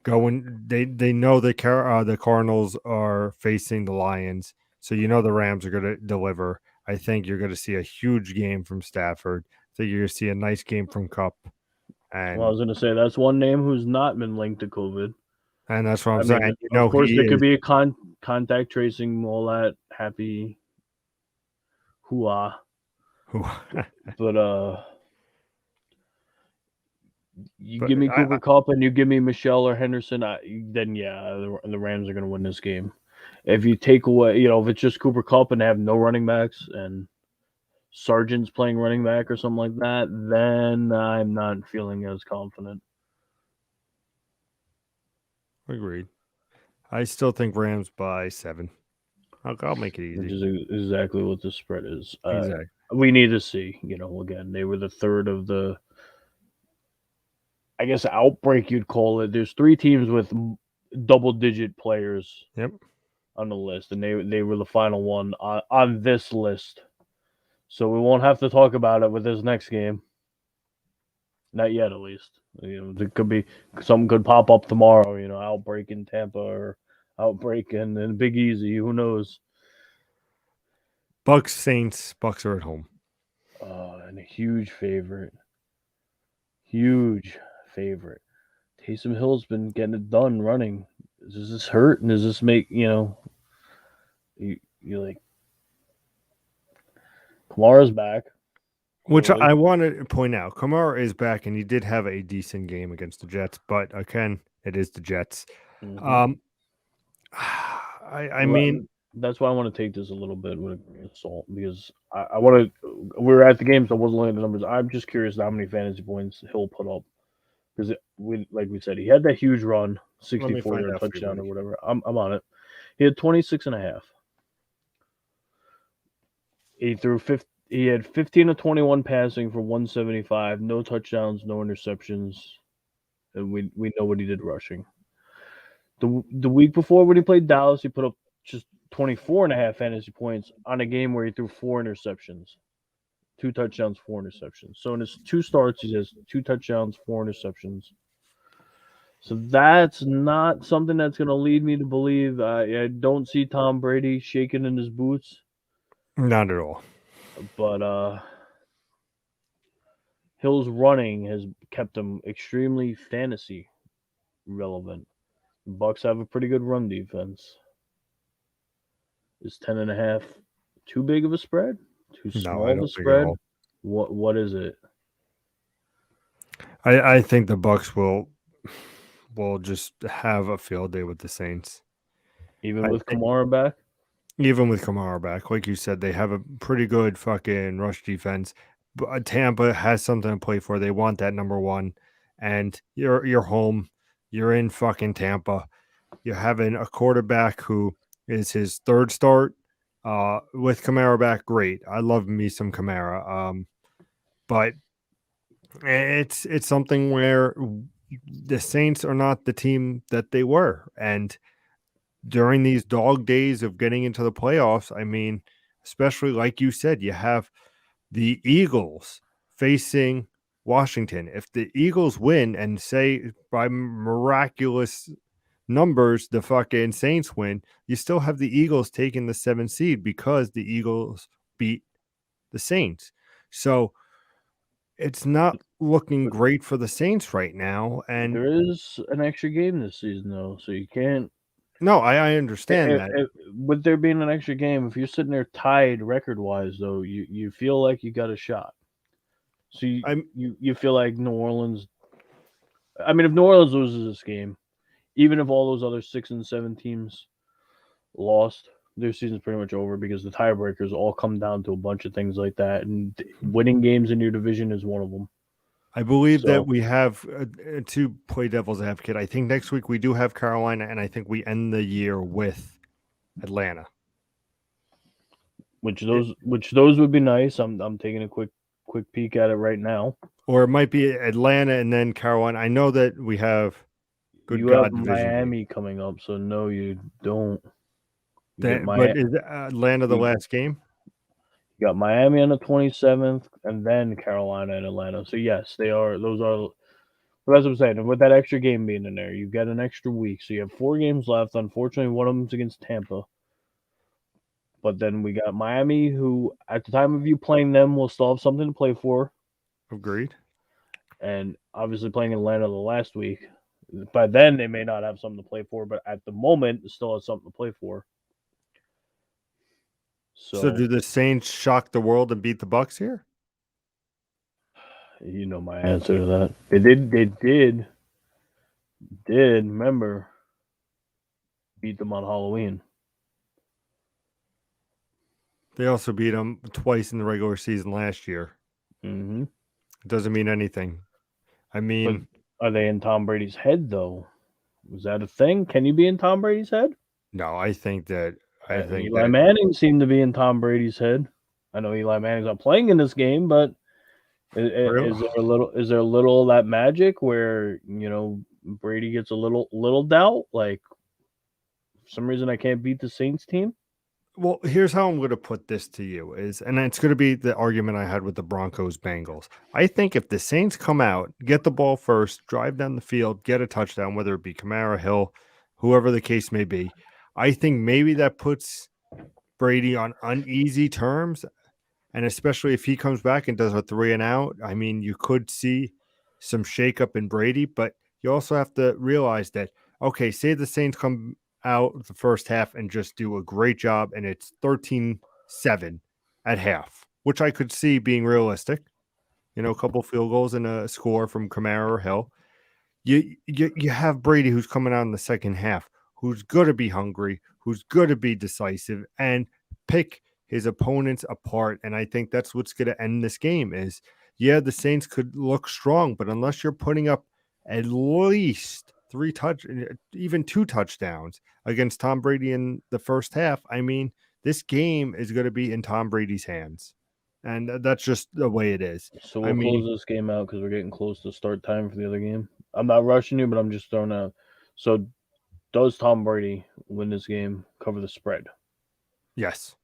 going. They know the Cardinals are facing the Lions. So the Rams are going to deliver. I think you're going to see a huge game from Stafford. I think you're going to see a nice game from Kupp. And I was going to say that's one name who's not been linked to COVID. And that's what I'm saying. Of course, there could be a contact tracing, all that happy hoo-ah. But give me Cooper Kupp and you give me Michelle or Henderson, then the Rams are going to win this game. If you take away, if it's just Cooper Kupp and they have no running backs and Sargent's playing running back or something like that, then I'm not feeling as confident. Agreed. I still think Rams by 7. I'll make it easy. Which is exactly what the spread is. Exactly. We need to see, again, they were the third of the, I guess, outbreak you'd call it. There's 3 teams with double-digit players. Yep. On the list, and they were the final one on this list. So we won't have to talk about it with this next game. Not yet, at least. There could be something could pop up tomorrow. Outbreak in Tampa or outbreak in Big Easy. Who knows? Bucks, Saints. Bucks are at home. And a huge favorite. Huge favorite. Taysom Hill's been getting it done running. Does this hurt? And does this make you like Kamara's back? Which So I want to point out, Kamara is back, and he did have a decent game against the Jets. But again, it is the Jets. mhm. Um, I Well, mean, that's why I want to take this a little bit with a grain of salt because I want to. We were at the game, so I wasn't looking at the numbers. I'm just curious how many fantasy points Hill put up because like we said, he had that huge run, let me 64 find yard out for you, touchdown or buddy. whatever. I'm on it. He had 26 and a half. He threw 50. He had 15 to 21 passing for 175, no touchdowns, no interceptions, and we know what he did rushing. The week before when he played Dallas, he put up just 24 and a half fantasy points on a game where he threw four interceptions, two touchdowns, four interceptions. So in his two starts, he has two touchdowns, four interceptions. So that's not something that's going to lead me to believe. I don't see Tom Brady shaking in his boots, Not at all. but Hill's running has kept him extremely fantasy relevant. The Bucks have a pretty good run defense. Is 10.5 too big of a spread? Too No, I small of a don't think at spread? all. What is it? I think the Bucks will just have a field day with the Saints. Even I with think Kamara back? even with Kamara back, like you said, they have a pretty good fucking rush defense. But Tampa has something to play for. They want that number one, and you're home. You're in fucking Tampa. You're having a quarterback who is his third start. With Kamara back, great. I love me some Kamara. But it's something where the Saints are not the team that they were, and during these dog days of getting into the playoffs, I mean, especially like you said, you have the Eagles facing Washington. If the Eagles win and say by miraculous numbers the fucking Saints win, you still have the Eagles taking the 7th seed because the Eagles beat the Saints. So it's not looking But great for the Saints right now. And there is an extra game this season, though, so you can't. no, I understand that. With there being an extra game, if you're sitting there tied record wise, though, you feel like you got a shot. So I'm you feel like New Orleans. I mean, if New Orleans loses this game, even if all those other 6 and 7 teams lost, their season's pretty much over because the tiebreakers all come down to a bunch of things like that, and winning games in your division is one of them. I believe that So, we have to play devil's advocate. I think next week we do have Carolina, and I think we end the year with Atlanta. It, which those would be nice. I'm taking a quick peek at it right now. or it might be Atlanta and then Carolina. I know that we have good You have God division game. Miami coming up, so no, you don't. You get But Miami. is Atlanta the You last game? got Miami on the 27th, and then Carolina and Atlanta. So yes, they are. Those are. But that's what I'm saying. And with that extra game being in there, you get an extra week, so you have 4 games left. Unfortunately, one of them's against Tampa. But then we got Miami, who at the time of you playing them will still have something to play for, Agreed. and obviously playing Atlanta the last week. By then they may not have something to play for, but at the moment it still has something to play for. So So do the Saints shock the world and beat the Bucks here? you know my answer to that. They did remember beat them on Halloween. They also beat them twice in the regular season last year. Hmm. It doesn't mean anything. I But mean, are they in Tom Brady's head though? Was that a thing? Can you be in Tom Brady's head? no, I think Eli that Manning seemed to be in Tom Brady's head. I know Eli Manning's not playing in this game, but real. is there a little of that magic where Brady gets a little doubt? Like for some reason I can't beat the Saints team. Well, here's how I'm going to put this to you and it's going to be the argument I had with the Broncos Bengals. I think if the Saints come out, get the ball first, drive down the field, get a touchdown, whether it be Kamara, Hill, whoever the case may be, I think maybe that puts Brady on uneasy terms. And especially if he comes back and does a 3 and out, I mean, you could see some shakeup in Brady, but you also have to realize that, okay, say the Saints come out the first half and just do a great job and it's 13-7 at half, which I could see being realistic. A couple field goals and a score from Kamara or Hill. You have Brady who's coming out in the second half, who's going to be hungry, who's going to be decisive, and pick his opponents apart. And I think that's what's going to end this game is, yeah, the Saints could look strong, but unless you're putting up at least even 2 touchdowns against Tom Brady in the first half, I mean, this game is going to be in Tom Brady's hands. And that's just the way it is. So I we'll mean, close this game out because we're getting close to start time for the other game. I'm not rushing you, but I'm just throwing out. So does Tom Brady win this game? Cover the spread. yes.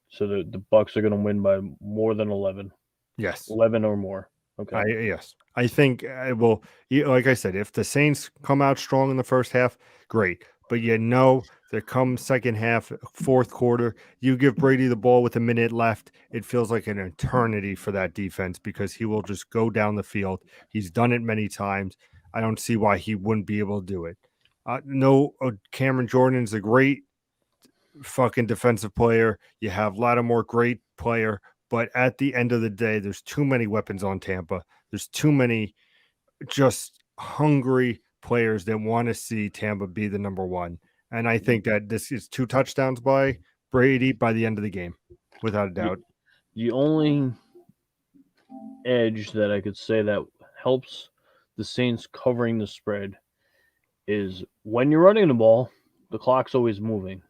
So the Bucks are going to win by more than 11. Yes. 11 or more. Okay. Yes. I think well, like I said, if the Saints come out strong in the first half, great. But there comes second half, fourth quarter, you give Brady the ball with a minute left, it feels like an eternity for that defense because he will just go down the field. He's done it many times. I don't see why he wouldn't be able to do it. No, Cameron Jordan's a great fucking defensive player. You have Lattimore, great player. But at the end of the day, there's too many weapons on Tampa. There's too many just hungry players that want to see Tampa be the number one. And I think that this is 2 touchdowns by Brady by the end of the game, without a doubt. The only edge that I could say that helps the Saints covering the spread is when you're running the ball, the clock's always moving.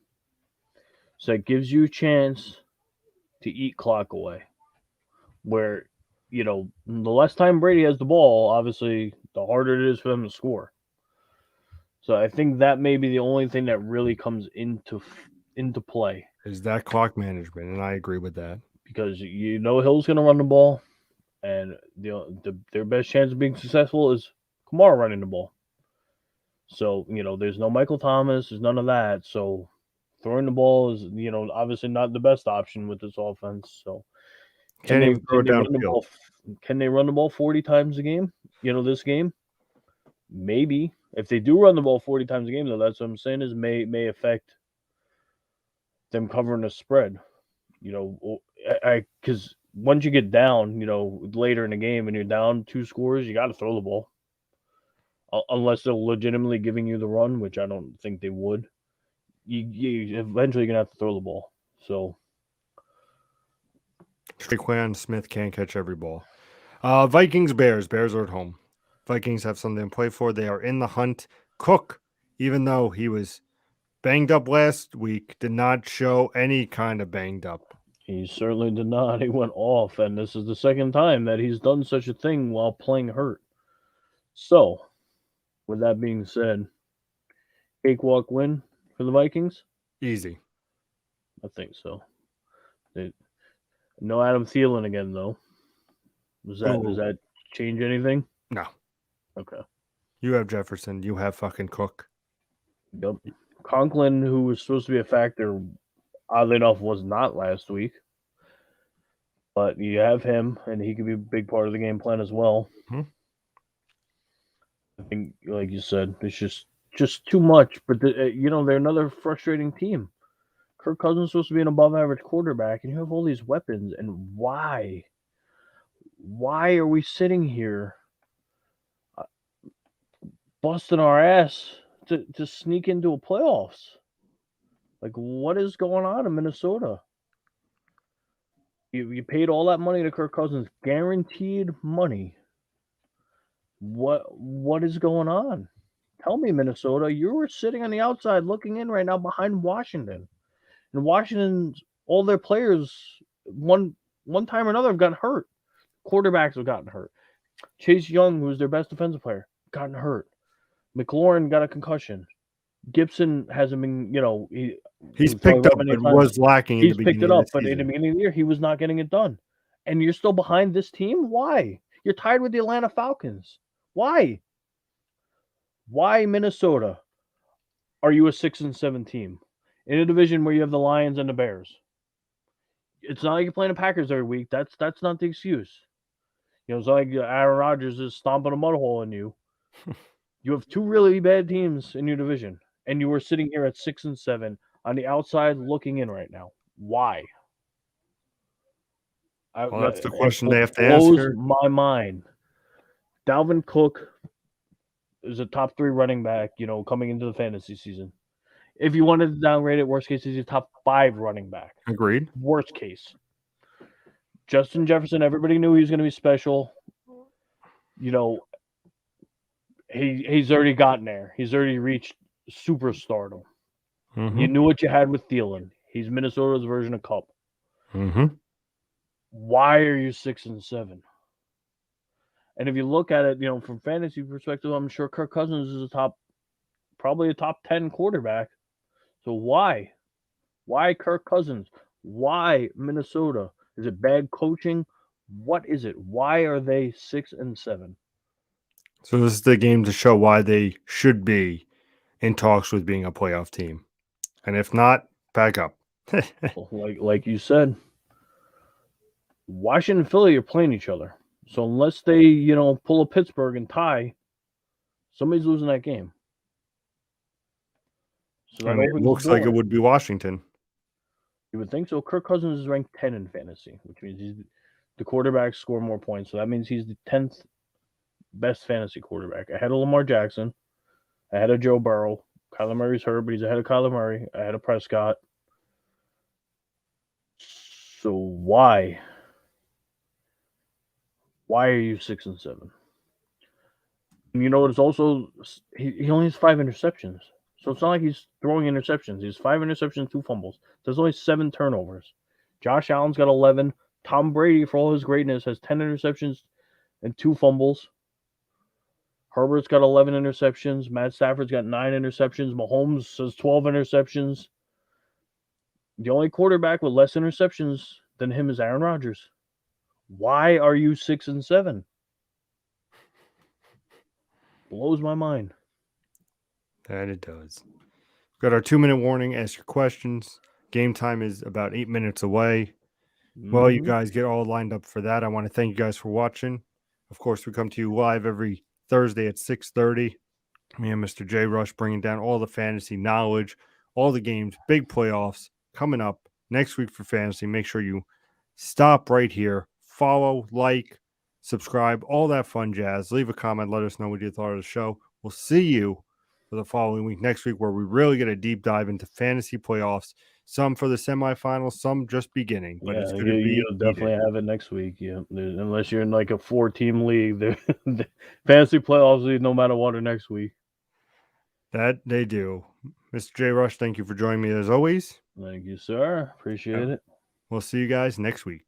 So it gives you a chance to eat clock away. Where, the less time Brady has the ball, obviously, the harder it is for them to score. So I think that may be the only thing that really comes into play. Is that clock management, and I agree with that. Because Hill's going to run the ball, and their best chance of being successful is Kamara running the ball. So, there's no Michael Thomas, there's none of that. So throwing the ball is, obviously not the best option with this offense. So can they run the ball 40 times a game? This game? Maybe. If they do run the ball 40 times a game, though, that's what I'm saying is may affect them covering the spread. Because once you get down, later in the game and you're down 2 scores, you got to throw the ball. Unless they're legitimately giving you the run, which I don't think they would. You eventually going to have to throw the ball. So Traquan Smith can't catch every ball. Vikings Bears. Bears are at home. Vikings have something to play for. They are in the hunt. Cook, even though he was banged up last week, did not show any kind of banged up. He certainly did not. He went off, and this is the second time that he's done such a thing while playing hurt. So, with that being said, cakewalk win for the Vikings? Easy. I think so. No Adam Thielen again, though. Does that change anything? No. Okay. You have Jefferson. You have fucking Cook. Yep. Conklin, who was supposed to be a factor, oddly enough, was not last week. But you have him, and he could be a big part of the game plan as well. Hmm. I think, like you said, it's just too much. But, they're another frustrating team. Kirk Cousins is supposed to be an above-average quarterback, and you have all these weapons. And why? Why are we sitting here busting our ass to sneak into a playoffs? Like, what is going on in Minnesota? You paid all that money to Kirk Cousins, guaranteed money. What is going on? Tell me, Minnesota. You were sitting on the outside looking in right now behind Washington. And Washington's all their players one time or another have gotten hurt. Quarterbacks have gotten hurt. Chase Young, who's their best defensive player, gotten hurt. McLaurin got a concussion. Gibson hasn't been, He's we've talked picked about up, many but times. was lacking in the He's picked it beginning of up, the but in the season. beginning of the year, he was not getting it done. And you're still behind this team? Why? You're tied with the Atlanta Falcons. Why? Why Minnesota? Are you a 6-7 team in a division where you have the Lions and the Bears? It's not like you're playing the Packers every week. That's not the excuse. It's not like Aaron Rodgers is stomping a mud hole in you. You have two really bad teams in your division, and you are sitting here at 6-7 on the outside looking in right now. Why? Well, that's the It question they have to blows answer. my mind. Dalvin Cook is a top 3 running back, coming into the fantasy season. If you wanted to downgrade it, worst case, he's a top 5 running back. Agreed. Worst case. Justin Jefferson, everybody knew he was going to be special. He's already gotten there. He's already reached superstardom. Mm-hmm. You knew what you had with Thielen. He's Minnesota's version of Cup. Mm-hmm. Why are you 6-7? And if you look at it, from fantasy perspective, I'm sure Kirk Cousins is probably a top 10 quarterback. So why? Why Kirk Cousins? Why Minnesota? Is it bad coaching? What is it? Why are they 6-7? So this is the game to show why they should be in talks with being a playoff team. And if not, back up. like you said, Washington and Philly are playing each other. So unless they, pull a Pittsburgh and tie, somebody's losing that game. So that It looks like it would be Washington. You would think so. Kirk Cousins is ranked 10 in fantasy, which means the quarterbacks score more points. So that means he's the 10th best fantasy quarterback, ahead of Lamar Jackson, ahead of Joe Burrow. Kyler Murray's hurt, but he's ahead of Kyler Murray, ahead of Prescott. So why? Why are you 6-7? And it's also he only has 5 interceptions. So it's not like he's throwing interceptions. He's 5 interceptions, 2 fumbles. There's only 7 turnovers. Josh Allen's got 11. Tom Brady, for all his greatness, has 10 interceptions and 2 fumbles. Herbert's got 11 interceptions. Matt Stafford's got 9 interceptions. Mahomes has 12 interceptions. The only quarterback with less interceptions than him is Aaron Rodgers. Why are you 6-7? Blows my mind. That it does. Got our 2-minute warning. Ask your questions. Game time is about 8 minutes away. Well, you guys get all lined up for that. I want to thank you guys for watching. Of course, we come to you live every Thursday at 6:30. Me and Mr. J Rush bringing down all the fantasy knowledge, all the games, big playoffs coming up next week for fantasy. Make sure you stop right here, follow, like, subscribe, all that fun jazz. Leave a comment. Let us know what you thought of the show. We'll see you for the following week next week, where we really get a deep dive into fantasy playoffs. Some for the semifinals, some just beginning. But it's going to be you'll definitely have it next week. Yeah, unless you're in like a 4-team league, the fantasy playoffs league, no matter what, are next week. That they do. Mr. J Rush, thank you for joining me as always. Thank you, sir. Appreciate it. We'll see you guys next week.